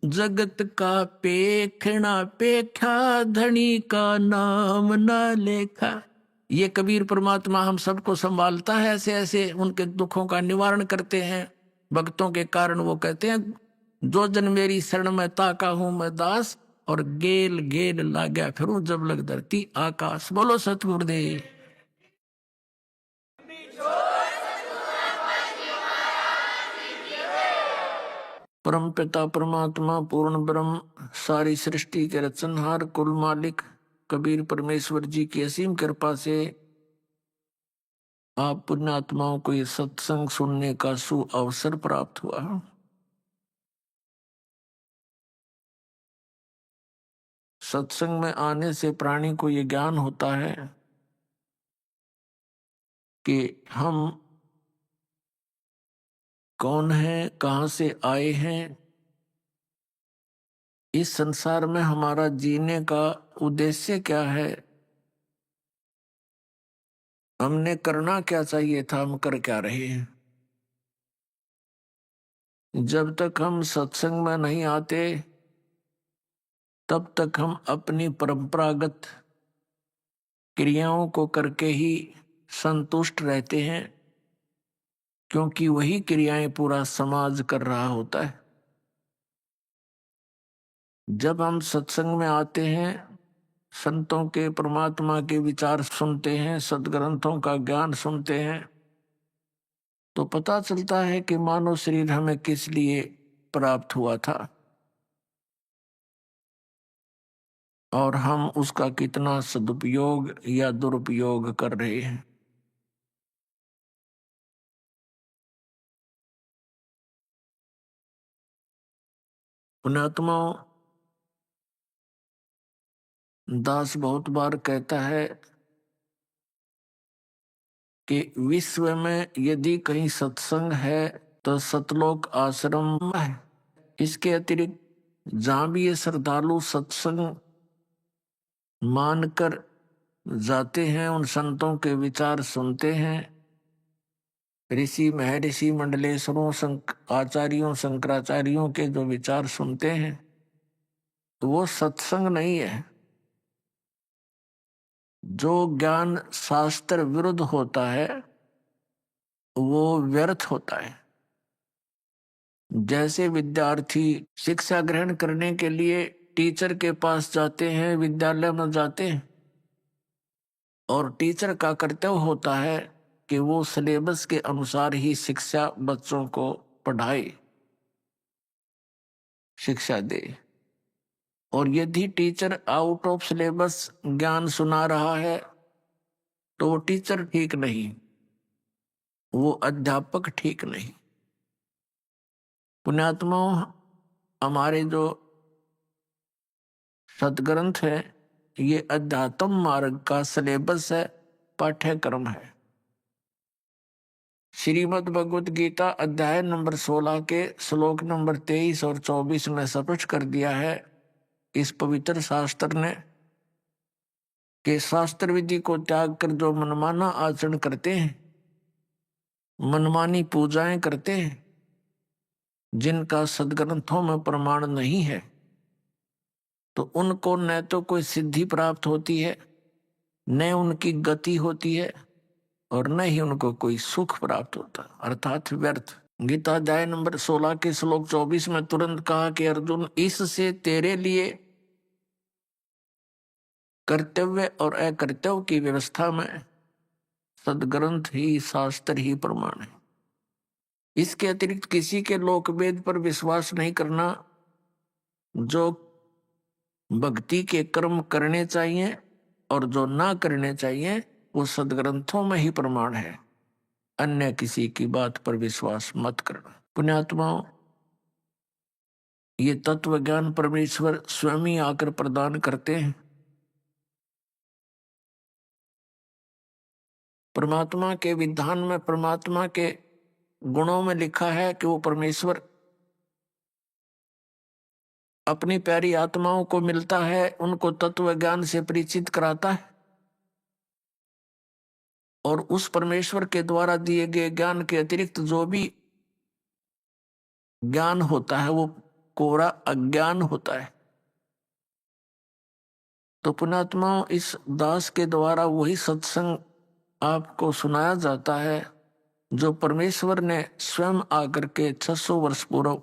जगत का पेखना पेखा धनी का नाम ना लेखा। ये कबीर परमात्मा हम सबको संभालता है, ऐसे ऐसे उनके दुखों का निवारण करते हैं भक्तों के कारण। वो कहते हैं, जो जन मेरी शरण में ताका हूं मैं दास, और गेल गेल लाग्या फिरूं जब लग धरती आकाश। बोलो सतगुरुदेव। परम पिता परमात्मा पूर्ण ब्रह्म सारी सृष्टि के रचनहार कुल मालिक कबीर परमेश्वर जी की असीम कृपा से आप पुण्यात्माओं को ये सत्संग सुनने का सु अवसर प्राप्त हुआ। सत्संग में आने से प्राणी को ये ज्ञान होता है कि हम कौन हैं, कहां से आए हैं, इस संसार में हमारा जीने का उद्देश्य क्या है, हमने करना क्या चाहिए था, हम कर क्या रहे हैं। जब तक हम सत्संग में नहीं आते तब तक हम अपनी परंपरागत क्रियाओं को करके ही संतुष्ट रहते हैं, क्योंकि वही क्रियाएं पूरा समाज कर रहा होता है। जब हम सत्संग में आते हैं, संतों के परमात्मा के विचार सुनते हैं, सदग्रंथों का ज्ञान सुनते हैं, तो पता चलता है कि मानव शरीर हमें किस लिए प्राप्त हुआ था और हम उसका कितना सदुपयोग या दुरुपयोग कर रहे हैं। पुण्यात्माओं, दास बहुत बार कहता है कि विश्व में यदि कहीं सत्संग है तो सतलोक आश्रम है। इसके अतिरिक्त जहां भी ये श्रद्धालु सत्संग मानकर जाते हैं, उन संतों के विचार सुनते हैं, ऋषि महर्षि मंडलेश्वरों आचार्यों शंकराचार्यों के जो विचार सुनते हैं, तो वो सत्संग नहीं है। जो ज्ञान शास्त्र विरुद्ध होता है वो व्यर्थ होता है। जैसे विद्यार्थी शिक्षा ग्रहण करने के लिए टीचर के पास जाते हैं, विद्यालय में जाते हैं, और टीचर का कर्तव्य होता है कि वो सिलेबस के अनुसार ही शिक्षा बच्चों को पढ़ाए, शिक्षा दे। और यदि टीचर आउट ऑफ सिलेबस ज्ञान सुना रहा है तो वो टीचर ठीक नहीं, वो अध्यापक ठीक नहीं। पुण्यात्माओं, हमारे जो सदग्रंथ है ये अध्यात्म मार्ग का सिलेबस है, पाठ्यक्रम है। श्रीमद् भगवत गीता अध्याय नंबर 16 के श्लोक नंबर 23 और 24 में स्पष्ट कर दिया है इस पवित्र शास्त्र ने कि शास्त्र विधि को त्याग कर जो मनमाना आचरण करते हैं, मनमानी पूजाएं करते हैं, जिनका सदग्रंथों में प्रमाण नहीं है, तो उनको न तो कोई सिद्धि प्राप्त होती है, न उनकी गति होती है, और न ही उनको कोई सुख प्राप्त होता, अर्थात व्यर्थ। गीता अध्याय नंबर 16 के श्लोक 24 में तुरंत कहा कि अर्जुन, इससे तेरे लिए कर्तव्य और अकर्तव्य की व्यवस्था में सदग्रंथ ही, शास्त्र ही प्रमाण है। इसके अतिरिक्त किसी के लोकवेद पर विश्वास नहीं करना। जो भक्ति के कर्म करने चाहिए और जो ना करने चाहिए वो सदग्रंथों में ही प्रमाण है। अन्य किसी की बात पर विश्वास मत करना। पुण्यात्माओं, ये तत्व ज्ञान परमेश्वर स्वयं ही आकर प्रदान करते हैं। परमात्मा के विधान में, परमात्मा के गुणों में लिखा है कि वो परमेश्वर अपनी प्यारी आत्माओं को मिलता है, उनको तत्व ज्ञान से परिचित कराता है, और उस परमेश्वर के द्वारा दिए गए ज्ञान के अतिरिक्त जो भी ज्ञान होता है वो कोरा अज्ञान होता है। तो पुण्यात्माओं, इस दास के द्वारा वही सत्संग आपको सुनाया जाता है जो परमेश्वर ने स्वयं आकर के 600 वर्ष पूर्व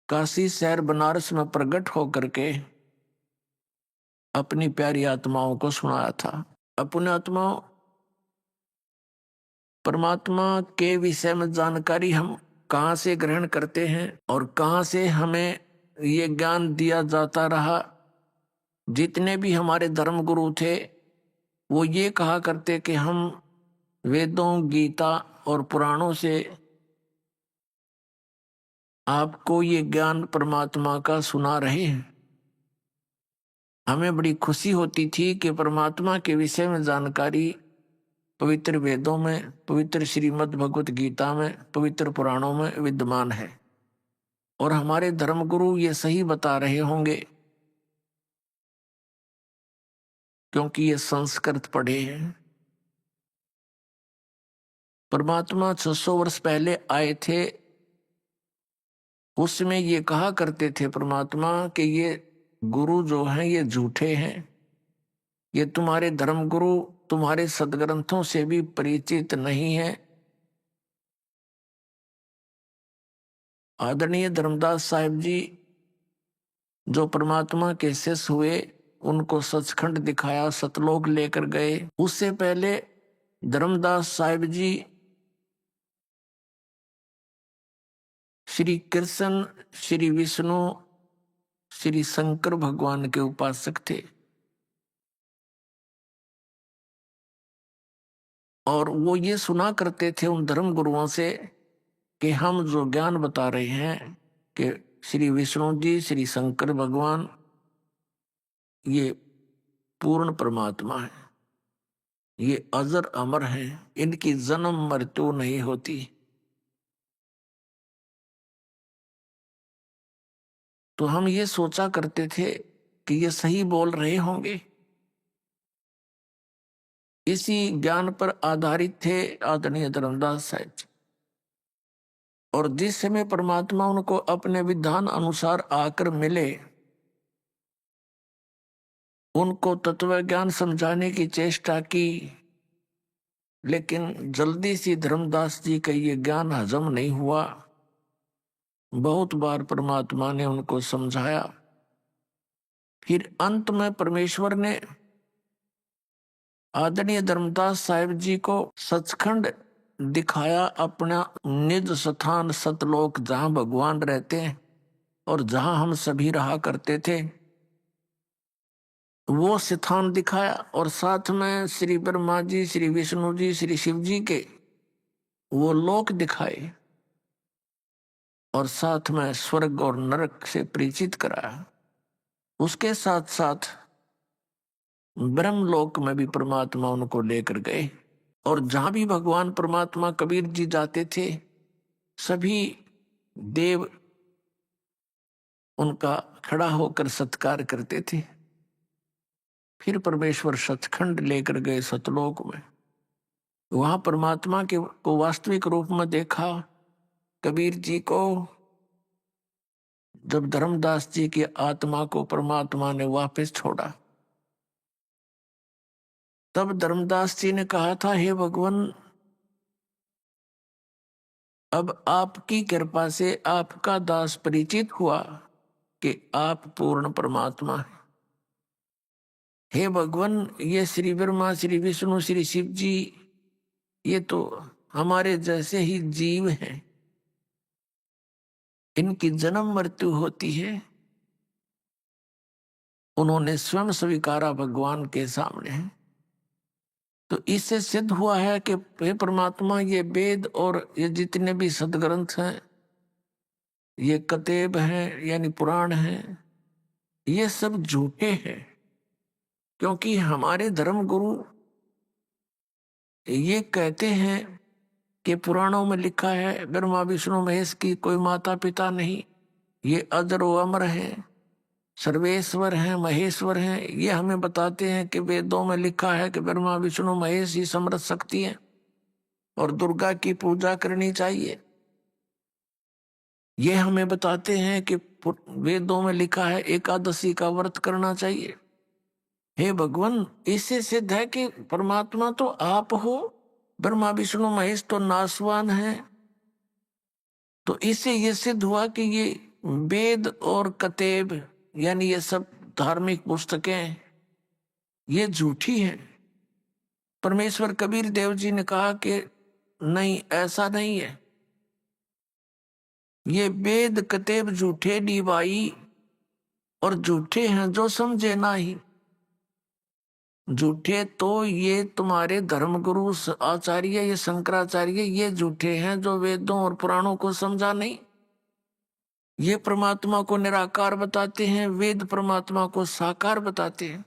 काशी शहर बनारस में प्रकट होकर के अपनी प्यारी आत्माओं को सुनाया था। अपने आत्माओं, परमात्मा के विषय में जानकारी हम कहाँ से ग्रहण करते हैं और कहाँ से हमें ये ज्ञान दिया जाता रहा। जितने भी हमारे धर्म गुरु थे वो ये कहा करते कि हम वेदों, गीता और पुराणों से आपको ये ज्ञान परमात्मा का सुना रहे हैं। हमें बड़ी खुशी होती थी कि परमात्मा के विषय में जानकारी पवित्र वेदों में, पवित्र श्रीमद् भगवत गीता में, पवित्र पुराणों में विद्यमान है, और हमारे धर्मगुरु ये सही बता रहे होंगे क्योंकि ये संस्कृत पढ़े हैं। परमात्मा 600 वर्ष पहले आए थे, उसमें ये कहा करते थे परमात्मा कि ये गुरु जो हैं ये झूठे हैं, ये तुम्हारे धर्मगुरु तुम्हारे सदग्रंथों से भी परिचित नहीं है। आदरणीय धर्मदास साहिब जी जो परमात्मा के शिष्य हुए, उनको सचखंड दिखाया, सतलोक लेकर गए। उससे पहले धर्मदास साहिब जी श्री कृष्ण, श्री विष्णु, श्री शंकर भगवान के उपासक थे, और वो ये सुना करते थे उन धर्म गुरुओं से कि हम जो ज्ञान बता रहे हैं कि श्री विष्णु जी, श्री शंकर भगवान ये पूर्ण परमात्मा है, ये अजर अमर हैं, इनकी जन्म मृत्यु नहीं होती। तो हम ये सोचा करते थे कि ये सही बोल रहे होंगे। इसी ज्ञान पर आधारित थे आदरणीय धर्मदास साहिब जी, और जिस समय परमात्मा उनको अपने विधान अनुसार आकर मिले, उनको तत्व ज्ञान समझाने की चेष्टा की, लेकिन जल्दी से धर्मदास जी का ये ज्ञान हजम नहीं हुआ। बहुत बार परमात्मा ने उनको समझाया, फिर अंत में परमेश्वर ने आदरणीय धर्मदास साहिब जी को सचखंड दिखाया, अपना निज स्थान सतलोक जहां भगवान रहते हैं और जहां हम सभी रहा करते थे, वो स्थान दिखाया, और साथ में श्री ब्रह्मा जी, श्री विष्णु जी, श्री शिव जी के वो लोक दिखाए, और साथ में स्वर्ग और नरक से परिचित कराया। उसके साथ साथ ब्रह्मलोक में भी परमात्मा उनको लेकर गए, और जहां भी भगवान परमात्मा कबीर जी जाते थे, सभी देव उनका खड़ा होकर सत्कार करते थे। फिर परमेश्वर सचखंड लेकर गए सतलोक में, वहां परमात्मा के को वास्तविक रूप में देखा। कबीर जी को जब धर्मदास जी की आत्मा को परमात्मा ने वापस छोड़ा, तब धर्मदास जी ने कहा था, हे भगवान, अब आपकी कृपा से आपका दास परिचित हुआ कि आप पूर्ण परमात्मा हैं। हे भगवान, ये श्री ब्रह्मा, श्री विष्णु, श्री शिव जी, ये तो हमारे जैसे ही जीव हैं, इनकी जन्म मृत्यु होती है। उन्होंने स्वयं स्वीकारा भगवान के सामने। तो इससे सिद्ध हुआ है कि हे परमात्मा, ये वेद और ये जितने भी सदग्रंथ हैं, ये कतेब हैं यानी पुराण हैं, ये सब झूठे हैं। क्योंकि हमारे धर्म गुरु ये कहते हैं कि पुराणों में लिखा है ब्रह्मा विष्णु महेश की कोई माता पिता नहीं, ये अजर व अमर है, सर्वेश्वर हैं, महेश्वर हैं। ये हमें बताते हैं कि वेदों में लिखा है कि ब्रह्मा विष्णु महेश ही समृद्ध शक्ति है और दुर्गा की पूजा करनी चाहिए। ये हमें बताते हैं कि वेदों में लिखा है एकादशी का व्रत करना चाहिए। हे भगवान, इससे सिद्ध है कि परमात्मा तो आप हो, ब्रह्मा विष्णु महेश तो नासवान है। तो इससे ये सिद्ध हुआ कि ये वेद और कतेब यानी ये सब धार्मिक पुस्तकें ये झूठी हैं। परमेश्वर कबीर देव जी ने कहा कि नहीं, ऐसा नहीं है, ये वेद कतेब झूठे डिवाई और झूठे हैं जो समझे ना ही। झूठे तो ये तुम्हारे धर्मगुरु आचार्य, ये शंकराचार्य, ये झूठे हैं जो वेदों और पुराणों को समझा नहीं। ये परमात्मा को निराकार बताते हैं, वेद परमात्मा को साकार बताते हैं।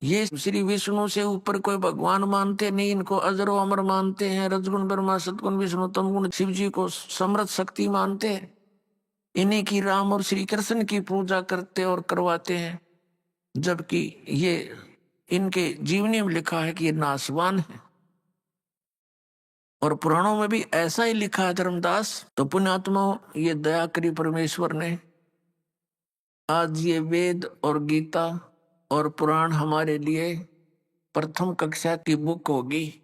ये श्री विष्णु से ऊपर कोई भगवान मानते नहीं, इनको अजर व अमर मानते हैं। रजगुण ब्रह्मा, सतगुण विष्णु, तमगुण शिव जी को समृद्ध शक्ति मानते हैं। इन्हीं की राम और श्री कृष्ण की पूजा करते और करवाते हैं, जबकि ये इनके जीवनी में लिखा है कि ये नासवान है। और पुराणों में भी ऐसा ही लिखा है धर्मदास। तो पुण्यात्मा, ये दया करी परमेश्वर ने, आज ये वेद और गीता और पुराण हमारे लिए प्रथम कक्षा की बुक होगी,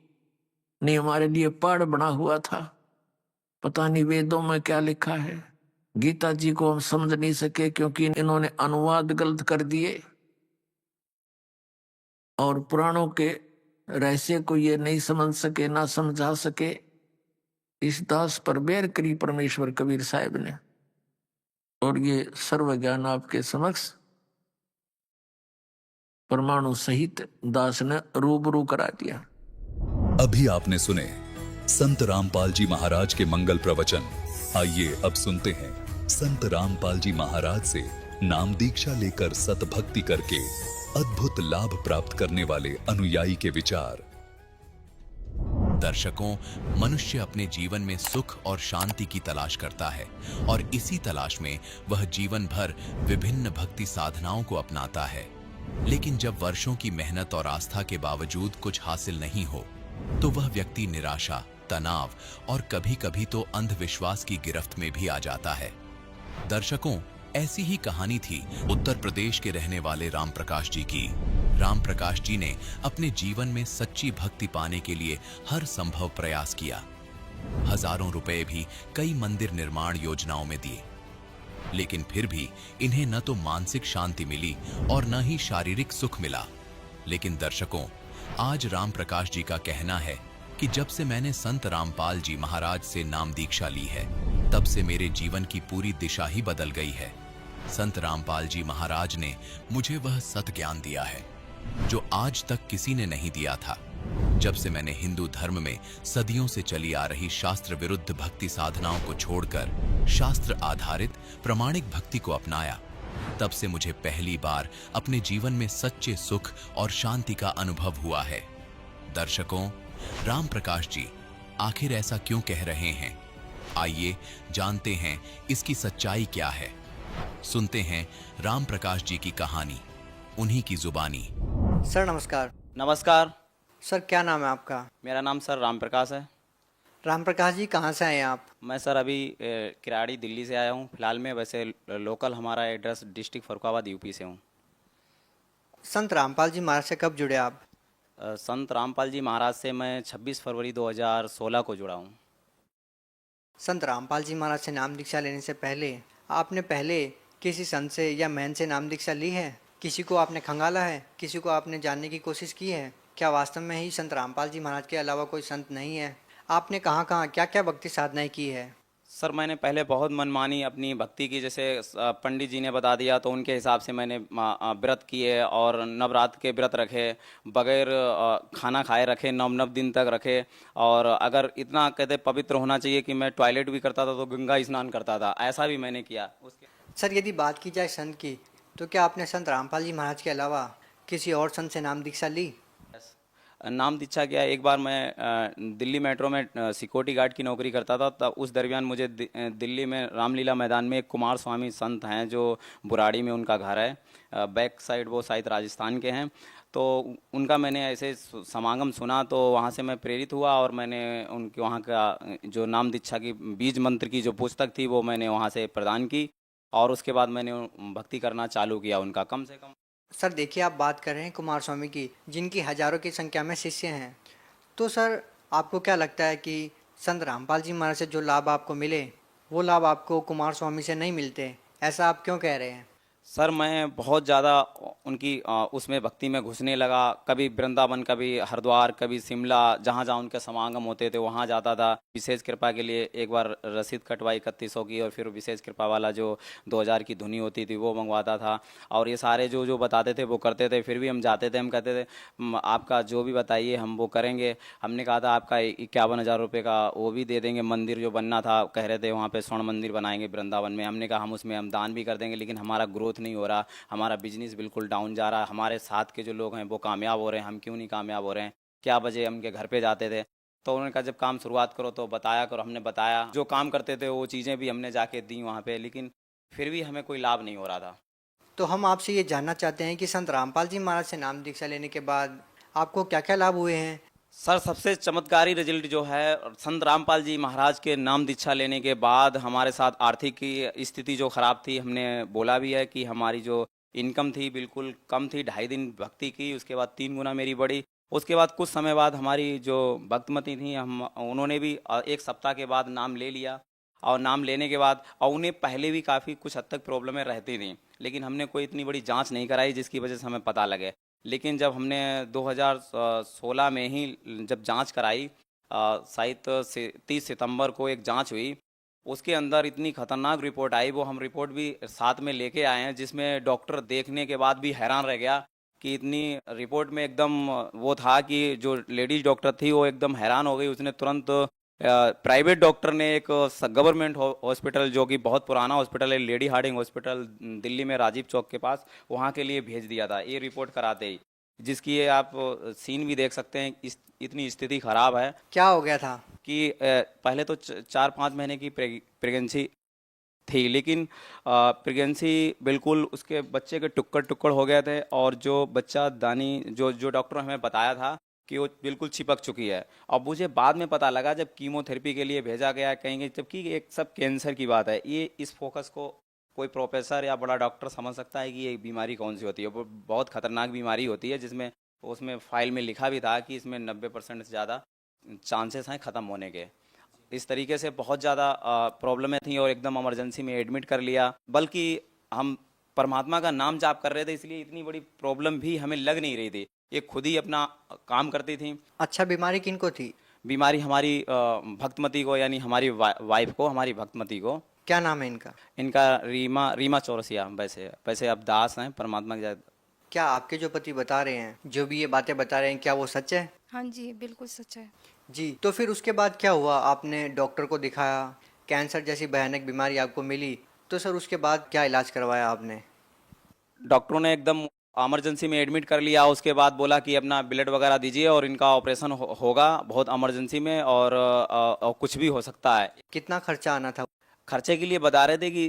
नहीं हमारे लिए पढ़ बना हुआ था। पता नहीं वेदों में क्या लिखा है। गीता जी को हम समझ नहीं सके क्योंकि इन्होंने अनुवाद गलत कर दिए, और पुराणों के रहस्य को ये नहीं समझ सके, ना समझा सके। इस दास पर बेर करी परमेश्वर कबीर साहब ने, और ये सर्व ज्ञान आपके समक्ष परमाणु सहित दास ने रूबरू करा दिया। अभी आपने सुने संत रामपाल जी महाराज के मंगल प्रवचन। आइए अब सुनते हैं संत रामपाल जी महाराज से नाम दीक्षा लेकर सतभक्ति करके अद्भुत लाभ प्राप्त करने वाले अनुयायी के विचार। दर्शकों, मनुष्य अपने जीवन में सुख और शांति की तलाश करता है और इसी तलाश में वह जीवन भर विभिन्न भक्ति साधनाओं को अपनाता है। लेकिन जब वर्षों की मेहनत और आस्था के बावजूद कुछ हासिल नहीं हो, तो वह व्यक्ति निराशा, तनाव और कभी-कभी तो अंधविश्वास की गिरफ्त में भी आ जाता है। दर्शकों, ऐसी ही कहानी थी उत्तर प्रदेश के रहने वाले राम प्रकाश जी की। राम प्रकाश जी ने अपने जीवन में सच्ची भक्ति पाने के लिए हर संभव प्रयास किया। हजारों रुपए भी कई मंदिर निर्माण योजनाओं में दिए, लेकिन फिर भी इन्हें न तो मानसिक शांति मिली और न ही शारीरिक सुख मिला। लेकिन दर्शकों, आज राम प्रकाश जी का कहना है कि जब से मैंने संत रामपाल जी महाराज से नाम दीक्षा ली है, तब से मेरे जीवन की पूरी दिशा ही बदल गई है। संत रामपाल जी महाराज ने मुझे वह सत ज्ञान दिया है जो आज तक किसी ने नहीं दिया था। जब से मैंने हिंदू धर्म में सदियों से चली आ रही शास्त्र विरुद्ध भक्ति साधनाओं को छोड़कर शास्त्र आधारित प्रमाणिक भक्ति को अपनाया, तब से मुझे पहली बार अपने जीवन में सच्चे सुख और शांति का अनुभव हुआ है। दर्शकों, राम प्रकाश जी आखिर ऐसा क्यों कह रहे हैं? आइए जानते हैं इसकी सच्चाई क्या है। सुनते हैं राम प्रकाश जी की कहानी, उन्हीं की जुबानी। सर नमस्कार। नमस्कार। सर क्या नाम है आपका? मेरा नाम सर राम प्रकाश है। राम प्रकाश जी कहाँ से आए हैं आप? मैं सर अभी किराड़ी दिल्ली से आया हूँ फिलहाल में। वैसे लोकल हमारा एड्रेस डिस्ट्रिक्ट फरुखाबाद यूपी से हूँ। संत रामपाल जी महाराज से कब जुड़े आप? संत रामपाल जी महाराज से मैं 26 फरवरी 2016 को जुड़ा हूँ। संत रामपाल जी महाराज से नाम दीक्षा लेने से पहले आपने पहले किसी संत से या महंत से नाम दीक्षा ली है? किसी को आपने खंगाला है? किसी को आपने जानने की कोशिश की है? क्या वास्तव में ही संत रामपाल जी महाराज के अलावा कोई संत नहीं है? आपने कहाँ कहाँ क्या क्या भक्ति साधनाएं की है? सर मैंने पहले बहुत मनमानी अपनी भक्ति की, जैसे पंडित जी ने बता दिया तो उनके हिसाब से मैंने व्रत किए और नवरात्र के व्रत रखे, बगैर खाना खाए रखे, 9 दिन तक रखे। और अगर इतना कहते पवित्र होना चाहिए कि मैं टॉयलेट भी करता था तो गंगा स्नान करता था, ऐसा भी मैंने किया। सर यदि बात की जाए संत की, तो क्या आपने संत रामपाल जी महाराज के अलावा किसी और संत से नाम दीक्षा ली? नाम दीक्षा क्या, एक बार मैं दिल्ली मेट्रो में सिक्योरिटी गार्ड की नौकरी करता था, तब उस दरमियान मुझे दिल्ली में रामलीला मैदान में एक कुमार स्वामी संत हैं जो बुराड़ी में उनका घर है, बैक साइड वो शायद राजस्थान के हैं। तो उनका मैंने ऐसे समागम सुना तो वहाँ से मैं प्रेरित हुआ और मैंने उनके वहाँ का जो नाम दीक्षा की बीज मंत्र की जो पुस्तक थी वो मैंने वहाँ से प्रदान की और उसके बाद मैंने भक्ति करना चालू किया उनका। कम से कम सर देखिए, आप बात कर रहे हैं कुमार स्वामी की, जिनकी हजारों की संख्या में शिष्य हैं। तो सर आपको क्या लगता है कि संत रामपाल जी महाराज से जो लाभ आपको मिले वो लाभ आपको कुमार स्वामी से नहीं मिलते, ऐसा आप क्यों कह रहे हैं? सर मैं बहुत ज़्यादा उनकी उसमें भक्ति में घुसने लगा, कभी वृंदावन, कभी हरिद्वार, कभी शिमला, जहाँ जहाँ उनके समागम होते थे वहाँ जाता था। विशेष कृपा के लिए एक बार रसीद कटवाई 3100 की और फिर विशेष कृपा वाला जो 2000 की धुनी होती थी वो मंगवाता था और ये सारे जो जो बताते थे वो करते थे। फिर भी हम जाते थे, हम कहते थे आपका जो भी बताइए हम वो करेंगे। हमने कहा था आपका 51,000 रुपये का वो भी दे देंगे, मंदिर जो बनना था कह रहे थे वहाँ पे स्वर्ण मंदिर बनाएंगे वृंदावन में। हमने कहा हम उसमें हम दान भी कर देंगे, लेकिन हमारा ग्रोथ नहीं हो रहा, हमारा बिजनेस बिल्कुल डाउन जा रहा है, हमारे साथ के जो लोग हैं वो कामयाब हो रहे हैं, हम क्यों नहीं कामयाब हो रहे हैं। क्या वजह? उनके घर पे जाते थे तो उन्होंने कहा जब काम शुरुआत करो तो बताया करो। हमने बताया, जो काम करते थे वो चीज़ें भी हमने जाके दी वहाँ पे, लेकिन फिर भी हमें कोई लाभ नहीं हो रहा था। तो हम आपसे ये जानना चाहते हैं कि संत रामपाल जी महाराज से नाम दीक्षा लेने के बाद आपको क्या क्या लाभ हुए हैं? सर सबसे चमत्कारी रिजल्ट जो है संत रामपाल जी महाराज के नाम दीक्षा लेने के बाद हमारे साथ आर्थिक की स्थिति जो खराब थी, हमने बोला भी है कि हमारी जो इनकम थी बिल्कुल कम थी। 2.5 दिन भक्ति की, उसके बाद 3 गुना मेरी बढ़ी। उसके बाद कुछ समय बाद हमारी जो भक्तमती थी उन्होंने भी 1 सप्ताह के बाद नाम ले लिया और नाम लेने के बाद और उन्हें पहले भी काफ़ी कुछ हद तक प्रॉब्लमें रहती थी, लेकिन हमने कोई इतनी बड़ी जांच नहीं कराई जिसकी वजह से हमें पता लगे। लेकिन जब हमने 2016 में ही जब जांच कराई, शायद 30 सितंबर को एक जांच हुई, उसके अंदर इतनी खतरनाक रिपोर्ट आई, वो हम रिपोर्ट भी साथ में लेके आए हैं, जिसमें डॉक्टर देखने के बाद भी हैरान रह गया कि इतनी रिपोर्ट में एकदम वो था कि जो लेडीज डॉक्टर थी वो एकदम हैरान हो गई। उसने तुरंत प्राइवेट डॉक्टर ने एक गवर्नमेंट हॉस्पिटल जो कि बहुत पुराना हॉस्पिटल है, लेडी हार्डिंग हॉस्पिटल दिल्ली में राजीव चौक के पास, वहाँ के लिए भेज दिया था ये रिपोर्ट कराते ही, जिसकी ये आप सीन भी देख सकते हैं। इतनी स्थिति खराब है। क्या हो गया था कि पहले तो 4-5 महीने की प्रेगनेंसी थी, लेकिन प्रेगनेंसी बिल्कुल उसके बच्चे के टुक्कड़ हो गए थे और जो बच्चा दानी जो डॉक्टर ने हमें बताया था कि वो बिल्कुल चिपक चुकी है। और मुझे बाद में पता लगा जब कीमोथेरेपी के लिए भेजा गया कहेंगे, जबकि एक सब कैंसर की बात है। ये इस फोकस को कोई प्रोफेसर या बड़ा डॉक्टर समझ सकता है कि ये बीमारी कौन सी होती है। वो बहुत खतरनाक बीमारी होती है, जिसमें उसमें फाइल में लिखा भी था कि इसमें 90% से ज़्यादा चांसेस हैं ख़त्म होने के। इस तरीके से बहुत ज़्यादा प्रॉब्लमें थी और एकदम इमरजेंसी में एडमिट कर लिया। बल्कि हम परमात्मा का नाम जाप कर रहे थे, इसलिए इतनी बड़ी प्रॉब्लम भी हमें लग नहीं रही थी। ये खुद ही अपना काम करती थी। अच्छा, बीमारी किनको थी? बीमारी हमारी भक्तमती को, यानी हमारी वाइफ को, हमारी भक्तमती को। क्या नाम है इनका? इनका रीमा चौरसिया। वैसे अब दास हैं परमात्मा के। क्या आपके जो पति बता रहे हैं, जो भी ये बातें बता रहे हैं, क्या वो सच है? हाँ जी, बिल्कुल सच है जी। तो फिर उसके बाद क्या हुआ? आपने डॉक्टर को दिखाया, कैंसर जैसी भयानक बीमारी आपको मिली, तो सर उसके बाद क्या इलाज करवाया आपने? डॉक्टरों ने एकदम इमरजेंसी में एडमिट कर लिया। उसके बाद बोला कि अपना ब्लड वगैरह दीजिए और इनका ऑपरेशन होगा बहुत इमरजेंसी में और कुछ भी हो सकता है। कितना खर्चा आना था? खर्चे के लिए बता रहे थे कि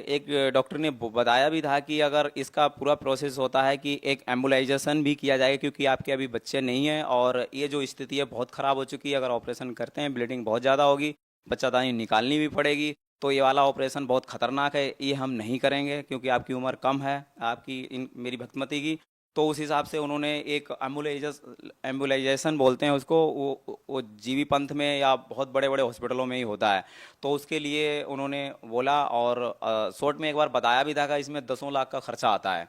एक डॉक्टर ने बताया भी था कि अगर इसका पूरा प्रोसेस होता है कि एक एम्बुलाइजेशन भी किया जाएगा, क्योंकि आपके अभी बच्चे नहीं हैं और ये जो स्थिति है बहुत ख़राब हो चुकी है। अगर ऑपरेशन करते हैं ब्लीडिंग बहुत ज़्यादा होगी, बच्चादानी निकालनी भी पड़ेगी, तो ये वाला ऑपरेशन बहुत ख़तरनाक है, ये हम नहीं करेंगे क्योंकि आपकी उम्र कम है, आपकी मेरी भक्तमती की। तो उस हिसाब से उन्होंने एक एम्बुलाइजेशन बोलते हैं उसको, वो जीवी पंथ में या बहुत बड़े बड़े हॉस्पिटलों में ही होता है, तो उसके लिए उन्होंने बोला और शॉर्ट में एक बार बताया भी था कि इसमें 10 लाख का खर्चा आता है।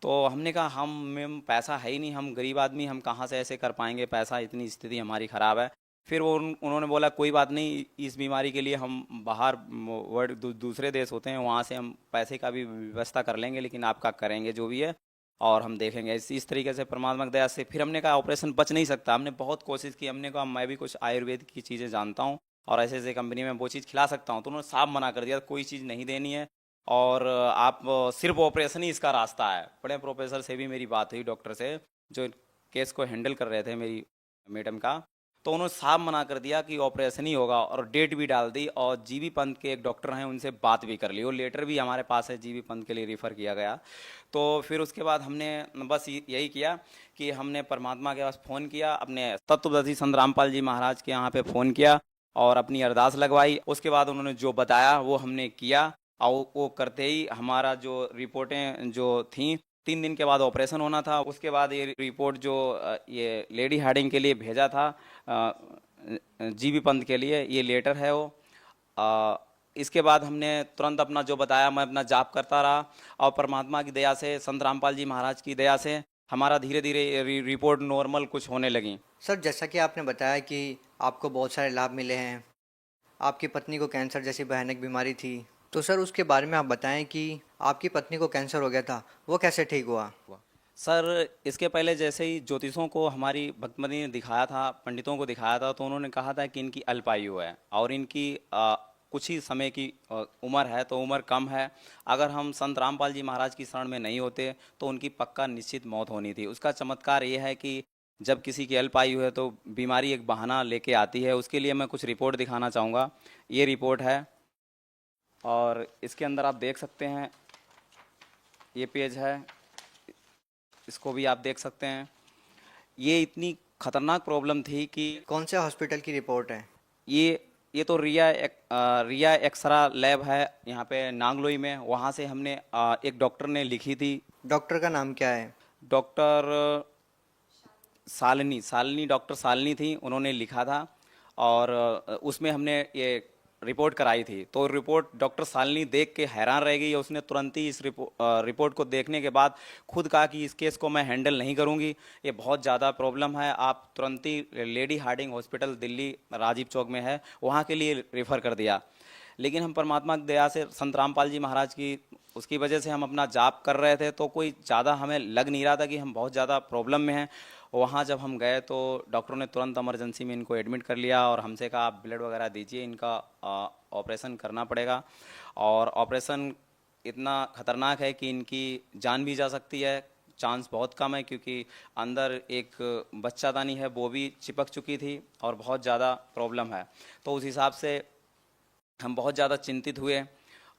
तो हमने कहा हम पैसा है ही नहीं, हम गरीब आदमी, हम कहाँ से ऐसे कर पाएंगे पैसा, इतनी स्थिति हमारी ख़राब है। फिर उन्होंने बोला कोई बात नहीं, इस बीमारी के लिए हम बाहर दूसरे देश होते हैं, वहाँ से हम पैसे का भी व्यवस्था कर लेंगे, लेकिन आपका करेंगे जो भी है और हम देखेंगे। इस तरीके से परमात्मा की दया से फिर हमने कहा ऑपरेशन बच नहीं सकता। हमने बहुत कोशिश की, हमने कहा मैं भी कुछ आयुर्वेद की चीज़ें जानता हूँ और ऐसे ऐसे कंपनी में वो चीज़ खिला सकता हूँ, तो उन्होंने साफ मना कर दिया, कोई चीज़ नहीं देनी है, और आप सिर्फ ऑपरेशन ही इसका रास्ता है। बड़े प्रोफेसर से भी मेरी बात हुई, डॉक्टर से जो केस को हैंडल कर रहे थे मेरी मैडम का, तो उन्होंने साफ मना कर दिया कि ऑपरेशन ही होगा और डेट भी डाल दी। और जीबी पंत के एक डॉक्टर हैं, उनसे बात भी कर ली और लेटर भी हमारे पास है, जीबी पंत के लिए रेफ़र किया गया। तो फिर उसके बाद हमने बस यही किया कि हमने परमात्मा के पास फ़ोन किया, अपने तत्वदर्शी संत रामपाल जी महाराज के यहाँ पे फ़ोन किया और अपनी अरदास लगवाई। उसके बाद उन्होंने जो बताया वो हमने किया और वो करते ही हमारा जो रिपोर्टें जो थीं, 3 दिन के बाद ऑपरेशन होना था। उसके बाद ये रिपोर्ट जो ये लेडी हार्डिंग के लिए भेजा था जीबी पंत के लिए, ये लेटर है वो। इसके बाद हमने तुरंत अपना जो बताया, मैं अपना जाप करता रहा और परमात्मा की दया से, संत रामपाल जी महाराज की दया से हमारा धीरे धीरे रिपोर्ट नॉर्मल कुछ होने लगी। सर, जैसा कि आपने बताया कि आपको बहुत सारे लाभ मिले हैं, आपकी पत्नी को कैंसर जैसी भयानक बीमारी थी, तो सर उसके बारे में आप बताएं कि आपकी पत्नी को कैंसर हो गया था, वो कैसे ठीक हुआ? सर, इसके पहले जैसे ही ज्योतिषों को हमारी भक्तमती ने दिखाया था, पंडितों को दिखाया था, तो उन्होंने कहा था कि इनकी अल्पायु है और इनकी कुछ ही समय की उम्र है, तो उम्र कम है। अगर हम संत रामपाल जी महाराज की शरण में नहीं होते तो उनकी पक्का निश्चित मौत होनी थी। उसका चमत्कार ये है कि जब किसी की अल्पायु है तो बीमारी एक बहाना लेके आती है। उसके लिए मैं कुछ रिपोर्ट दिखाना चाहूँगा। ये रिपोर्ट है और इसके अंदर आप देख सकते हैं, ये पेज है, इसको भी आप देख सकते हैं। ये इतनी खतरनाक प्रॉब्लम थी कि कौन से हॉस्पिटल की रिपोर्ट है? ये तो रिया एक्सरा लैब है यहाँ पे नांगलोई में, वहाँ से हमने एक डॉक्टर ने लिखी थी। डॉक्टर का नाम क्या है? डॉक्टर सालिनी डॉक्टर सालिनी थी, उन्होंने लिखा था और उसमें हमने ये रिपोर्ट कराई थी। तो रिपोर्ट डॉक्टर सालिनी देख के हैरान रह गई। उसने तुरंत ही इस रिपोर्ट को देखने के बाद खुद कहा कि इस केस को मैं हैंडल नहीं करूंगी, ये बहुत ज़्यादा प्रॉब्लम है, आप तुरंत ही Lady Hardinge hospital Delhi Rajiv Chowk में है, वहाँ के लिए रेफ़र कर दिया। लेकिन हम परमात्मा की दया से, संत रामपाल जी महाराज की उसकी वजह से हम अपना जाप कर रहे थे, तो कोई ज़्यादा हमें लग नहीं रहा था कि हम बहुत ज़्यादा प्रॉब्लम में हैं। वहाँ जब हम गए तो डॉक्टरों ने तुरंत इमरजेंसी में इनको एडमिट कर लिया और हमसे कहा आप ब्लड वगैरह दीजिए, इनका ऑपरेशन करना पड़ेगा। और ऑपरेशन इतना ख़तरनाक है कि इनकी जान भी जा सकती है, चांस बहुत कम है, क्योंकि अंदर एक बच्चादानी है वो भी चिपक चुकी थी और बहुत ज़्यादा प्रॉब्लम है। तो उस हिसाब से हम बहुत ज़्यादा चिंतित हुए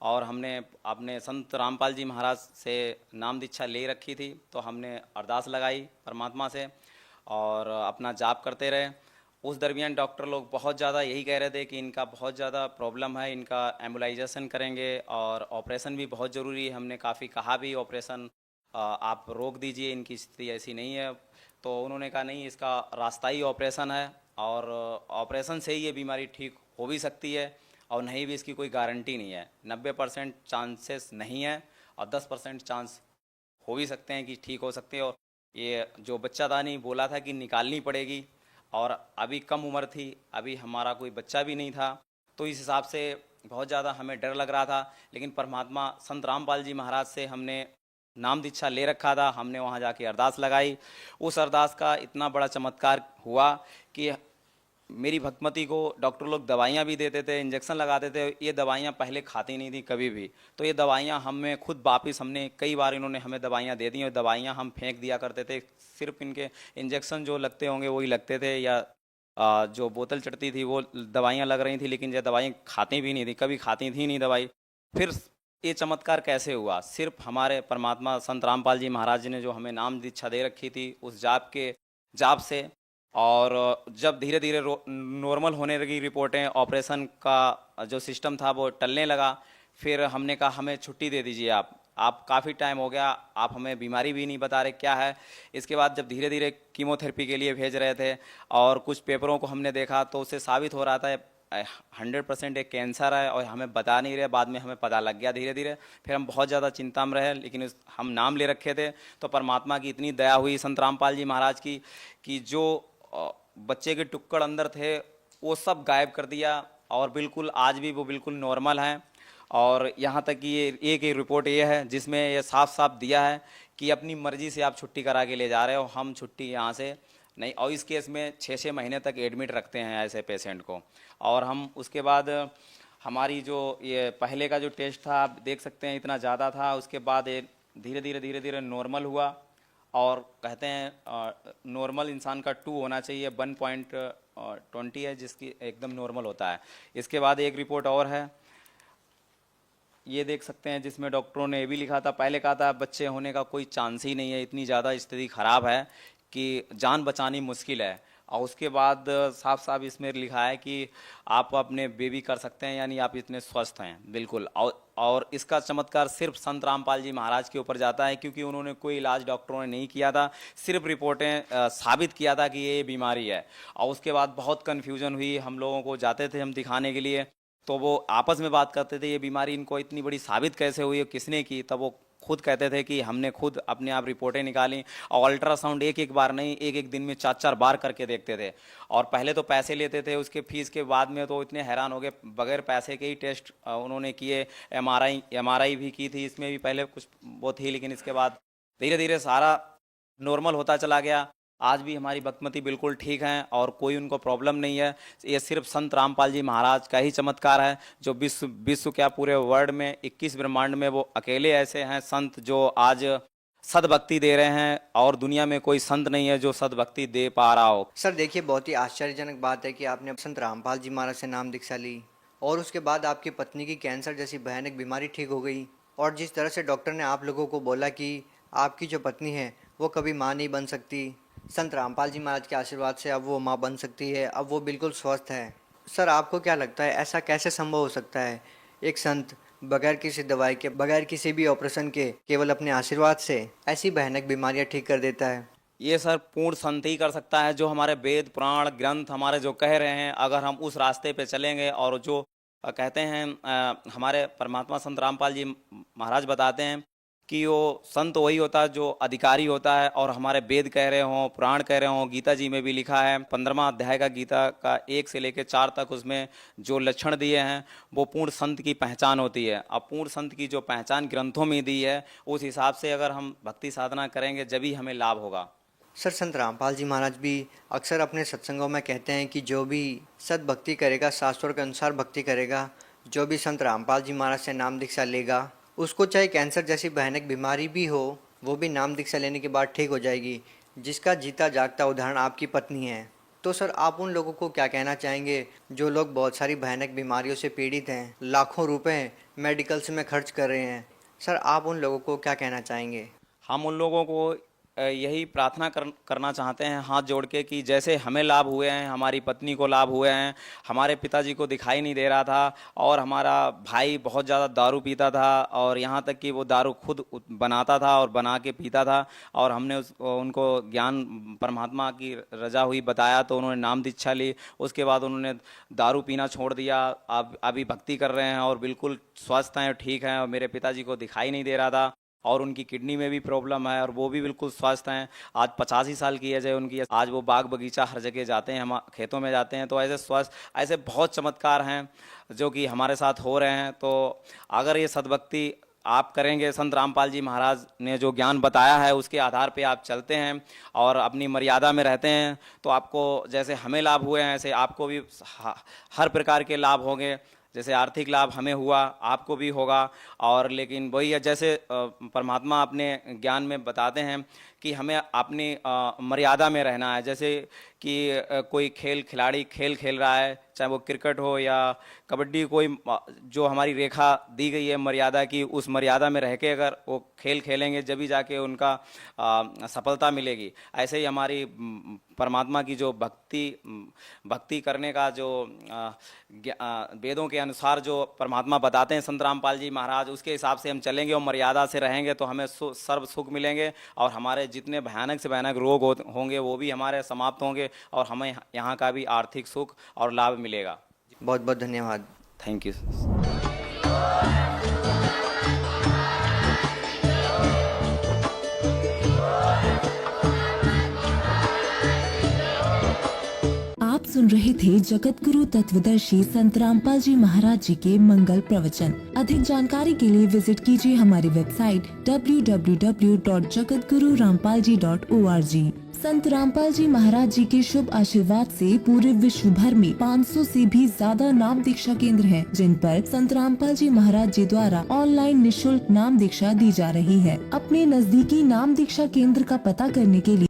और हमने अपने संत रामपाल जी महाराज से नाम दीक्षा ले रखी थी। तो हमने अरदास लगाई परमात्मा से और अपना जाप करते रहे। उस दरमियान डॉक्टर लोग बहुत ज़्यादा यही कह रहे थे कि इनका बहुत ज़्यादा प्रॉब्लम है, इनका एम्बुलाइजेशन करेंगे और ऑपरेशन भी बहुत ज़रूरी है। हमने काफ़ी कहा भी ऑपरेशन आप रोक दीजिए, इनकी स्थिति ऐसी नहीं है। तो उन्होंने कहा नहीं, इसका रास्ता ही ऑपरेशन है और ऑपरेशन से ही ये बीमारी ठीक हो भी सकती है और नहीं भी, इसकी कोई गारंटी नहीं है। 90% चांसेस नहीं है और 10% चांस हो भी सकते हैं कि ठीक हो सकते हैं। और ये जो बच्चादानी बोला था कि निकालनी पड़ेगी और अभी कम उम्र थी, अभी हमारा कोई बच्चा भी नहीं था, तो इस हिसाब से बहुत ज़्यादा हमें डर लग रहा था। लेकिन परमात्मा संत रामपाल जी महाराज से हमने नाम दीक्षा ले रखा था, हमने वहाँ जाके अरदास लगाई। उस अरदास का इतना बड़ा चमत्कार हुआ कि मेरी भक्तमती को डॉक्टर लोग दवाइयाँ भी देते थे, इंजेक्शन लगाते थे। ये दवाइयाँ पहले खाती नहीं थी कभी भी, तो ये दवाइयाँ हमें खुद वापिस, हमने कई बार इन्होंने हमें दवाइयाँ दे दी और दवाइयाँ हम फेंक दिया करते थे। सिर्फ इनके इंजेक्शन जो लगते होंगे वही लगते थे या जो बोतल चढ़ती थी वो दवाइयाँ लग रही थी, लेकिन ये दवाइयाँ खाती भी नहीं थी, कभी खाती थी नहीं दवाई। फिर ये चमत्कार कैसे हुआ? सिर्फ हमारे परमात्मा संत रामपाल जी महाराज जी ने जो हमें नाम दीक्षा दे रखी थी उस जाप से, और जब धीरे धीरे नॉर्मल होने लगी रिपोर्टें, ऑपरेशन का जो सिस्टम था वो टलने लगा, फिर हमने कहा हमें छुट्टी दे दीजिए आप काफ़ी टाइम हो गया, आप हमें बीमारी भी नहीं बता रहे क्या है। इसके बाद जब धीरे धीरे कीमोथेरेपी के लिए भेज रहे थे और कुछ पेपरों को हमने देखा तो उससे साबित हो रहा था 100% एक कैंसर है और हमें बता नहीं रहे। बाद में हमें पता लग गया धीरे धीरे, फिर हम बहुत ज़्यादा चिंता में रहे। लेकिन हम नाम ले रखे थे तो परमात्मा की इतनी दया हुई संत रामपाल जी महाराज की कि जो बच्चे के टुक्कड़ अंदर थे वो सब गायब कर दिया और बिल्कुल आज भी वो बिल्कुल नॉर्मल हैं। और यहाँ तक कि ये एक रिपोर्ट ये है जिसमें ये साफ साफ दिया है कि अपनी मर्जी से आप छुट्टी करा के ले जा रहे हो, हम छुट्टी यहाँ से नहीं। और इस केस में 6-6 महीने तक एडमिट रखते हैं ऐसे पेशेंट को। और हम उसके बाद हमारी जो ये पहले का जो टेस्ट था आप देख सकते हैं इतना ज़्यादा था, उसके बाद ये धीरे धीरे नॉर्मल हुआ। और कहते हैं नॉर्मल इंसान का 2 होना चाहिए, 1.20 है जिसकी एकदम नॉर्मल होता है। इसके बाद एक रिपोर्ट और है, ये देख सकते हैं, जिसमें डॉक्टरों ने ये भी लिखा था, पहले कहा था बच्चे होने का कोई चांस ही नहीं है, इतनी ज़्यादा स्थिति ख़राब है कि जान बचानी मुश्किल है। और उसके बाद साफ साफ इसमें लिखा है कि आप अपने बेबी कर सकते हैं, यानी आप इतने स्वस्थ हैं बिल्कुल। और इसका चमत्कार सिर्फ संत रामपाल जी महाराज के ऊपर जाता है, क्योंकि उन्होंने कोई इलाज डॉक्टरों ने नहीं किया था, सिर्फ रिपोर्टें साबित किया था कि ये बीमारी है। और उसके बाद बहुत कन्फ्यूजन हुई, हम लोगों को जाते थे हम दिखाने के लिए, तो वो आपस में बात करते थे ये बीमारी इनको इतनी बड़ी साबित कैसे हुई, किसने की। तब वो खुद कहते थे कि हमने खुद अपने आप रिपोर्टें निकाली, और अल्ट्रासाउंड एक बार नहीं, एक दिन में 4 बार करके देखते थे। और पहले तो पैसे लेते थे उसके फीस के, बाद में तो इतने हैरान हो गए, बगैर पैसे के ही टेस्ट उन्होंने किए। एमआरआई भी की थी, इसमें भी पहले कुछ वो थी, लेकिन इसके बाद धीरे धीरे सारा नॉर्मल होता चला गया। आज भी हमारी बकमती बिल्कुल ठीक हैं और कोई उनको प्रॉब्लम नहीं है। ये सिर्फ संत रामपाल जी महाराज का ही चमत्कार है, जो विश्व क्या पूरे वर्ल्ड में 21 ब्रह्मांड में वो अकेले ऐसे हैं संत जो आज सदभक्ति दे रहे हैं, और दुनिया में कोई संत नहीं है जो सदभक्ति दे पा रहा हो। सर देखिए, बहुत ही आश्चर्यजनक बात है कि आपने संत रामपाल जी महाराज से नाम दीक्षा ली और उसके बाद आपकी पत्नी की कैंसर जैसी भयानक बीमारी ठीक हो गई। और जिस तरह से डॉक्टर ने आप लोगों को बोला कि आपकी जो पत्नी है वो कभी माँ नहीं बन सकती, संत रामपाल जी महाराज के आशीर्वाद से अब वो माँ बन सकती है, अब वो बिल्कुल स्वस्थ है। सर आपको क्या लगता है ऐसा कैसे संभव हो सकता है, एक संत बगैर किसी दवाई के, बगैर किसी भी ऑपरेशन के, केवल अपने आशीर्वाद से ऐसी भयानक बीमारियां ठीक कर देता है? ये सर पूर्ण संत ही कर सकता है, जो हमारे वेद पुराण ग्रंथ हमारे जो कह रहे हैं, अगर हम उस रास्ते पे चलेंगे और जो कहते हैं हमारे परमात्मा संत रामपाल जी महाराज बताते हैं कि वो संत वही होता है जो अधिकारी होता है, और हमारे वेद कह रहे हों, पुराण कह रहे हों, गीता जी में भी लिखा है 15वां अध्याय का गीता का 1 से लेकर 4 तक, उसमें जो लक्षण दिए हैं वो पूर्ण संत की पहचान होती है। अब पूर्ण संत की जो पहचान ग्रंथों में दी है, उस हिसाब से अगर हम भक्ति साधना करेंगे जभी हमें लाभ होगा। सर संत रामपाल जी महाराज भी अक्सर अपने सत्संगों में कहते हैं कि जो भी सद्भक्ति करेगा, शास्त्रों के अनुसार भक्ति करेगा, जो भी संत रामपाल जी महाराज से नाम दीक्षा लेगा, उसको चाहे कैंसर जैसी भयानक बीमारी भी हो, वो भी नाम दीक्षा लेने के बाद ठीक हो जाएगी, जिसका जीता जागता उदाहरण आपकी पत्नी है। तो सर आप उन लोगों को क्या कहना चाहेंगे जो लोग बहुत सारी भयानक बीमारियों से पीड़ित हैं, लाखों रुपए मेडिकल्स में खर्च कर रहे हैं, सर आप उन लोगों को क्या कहना चाहेंगे? हम उन लोगों को यही प्रार्थना करना चाहते हैं हाथ जोड़ के कि जैसे हमें लाभ हुए हैं, हमारी पत्नी को लाभ हुए हैं, हमारे पिताजी को दिखाई नहीं दे रहा था, और हमारा भाई बहुत ज़्यादा दारू पीता था, और यहाँ तक कि वो दारू खुद बनाता था और बना के पीता था, और हमने उनको ज्ञान परमात्मा की रजा हुई बताया तो उन्होंने नाम दीक्षा ली। उसके बाद उन्होंने दारू पीना छोड़ दिया, अब अभी भक्ति कर रहे हैं और बिल्कुल स्वस्थ हैं, ठीक हैं। और मेरे पिताजी को दिखाई नहीं दे रहा था और उनकी किडनी में भी प्रॉब्लम है और वो भी बिल्कुल स्वस्थ हैं। आज 85 साल की एज है उनकी, आज वो बाग बगीचा हर जगह जाते हैं, हम खेतों में जाते हैं। तो ऐसे स्वस्थ, ऐसे बहुत चमत्कार हैं जो कि हमारे साथ हो रहे हैं। तो अगर ये सद्भक्ति आप करेंगे, संत रामपाल जी महाराज ने जो ज्ञान बताया है उसके आधार पे आप चलते हैं और अपनी मर्यादा में रहते हैं, तो आपको जैसे हमें लाभ हुए हैं ऐसे आपको भी हर प्रकार के लाभ होंगे। जैसे आर्थिक लाभ हमें हुआ, आपको भी होगा। और लेकिन वही है, जैसे परमात्मा अपने ज्ञान में बताते हैं कि हमें अपनी मर्यादा में रहना है। जैसे कि कोई खिलाड़ी खेल खेल रहा है, चाहे वो क्रिकेट हो या कबड्डी, कोई जो हमारी रेखा दी गई है मर्यादा की, उस मर्यादा में रह के अगर वो खेल खेलेंगे जब भी जाके उनका सफलता मिलेगी। ऐसे ही हमारी परमात्मा की जो भक्ति करने का जो वेदों के अनुसार जो परमात्मा बताते हैं संत रामपाल जी महाराज, उसके हिसाब से हम चलेंगे और मर्यादा से रहेंगे तो हमें सर्व सुख मिलेंगे, और हमारे जितने भयानक से भयानक रोग होंगे वो भी हमारे समाप्त होंगे, और हमें यहाँ का भी आर्थिक सुख और लाभ मिलेगा। बहुत बहुत धन्यवाद। Thank you. आप सुन रहे थे जगत गुरु तत्वदर्शी संत रामपाल जी महाराज जी के मंगल प्रवचन। अधिक जानकारी के लिए विजिट कीजिए हमारी वेबसाइट www.jagatgururampalji.org। संत रामपाल जी महाराज जी के शुभ आशीर्वाद से पूरे विश्व भर में 500 से भी ज्यादा नाम दीक्षा केंद्र हैं, जिन पर संत रामपाल जी महाराज जी द्वारा ऑनलाइन निशुल्क नाम दीक्षा दी जा रही है। अपने नजदीकी नाम दीक्षा केंद्र का पता करने के लिए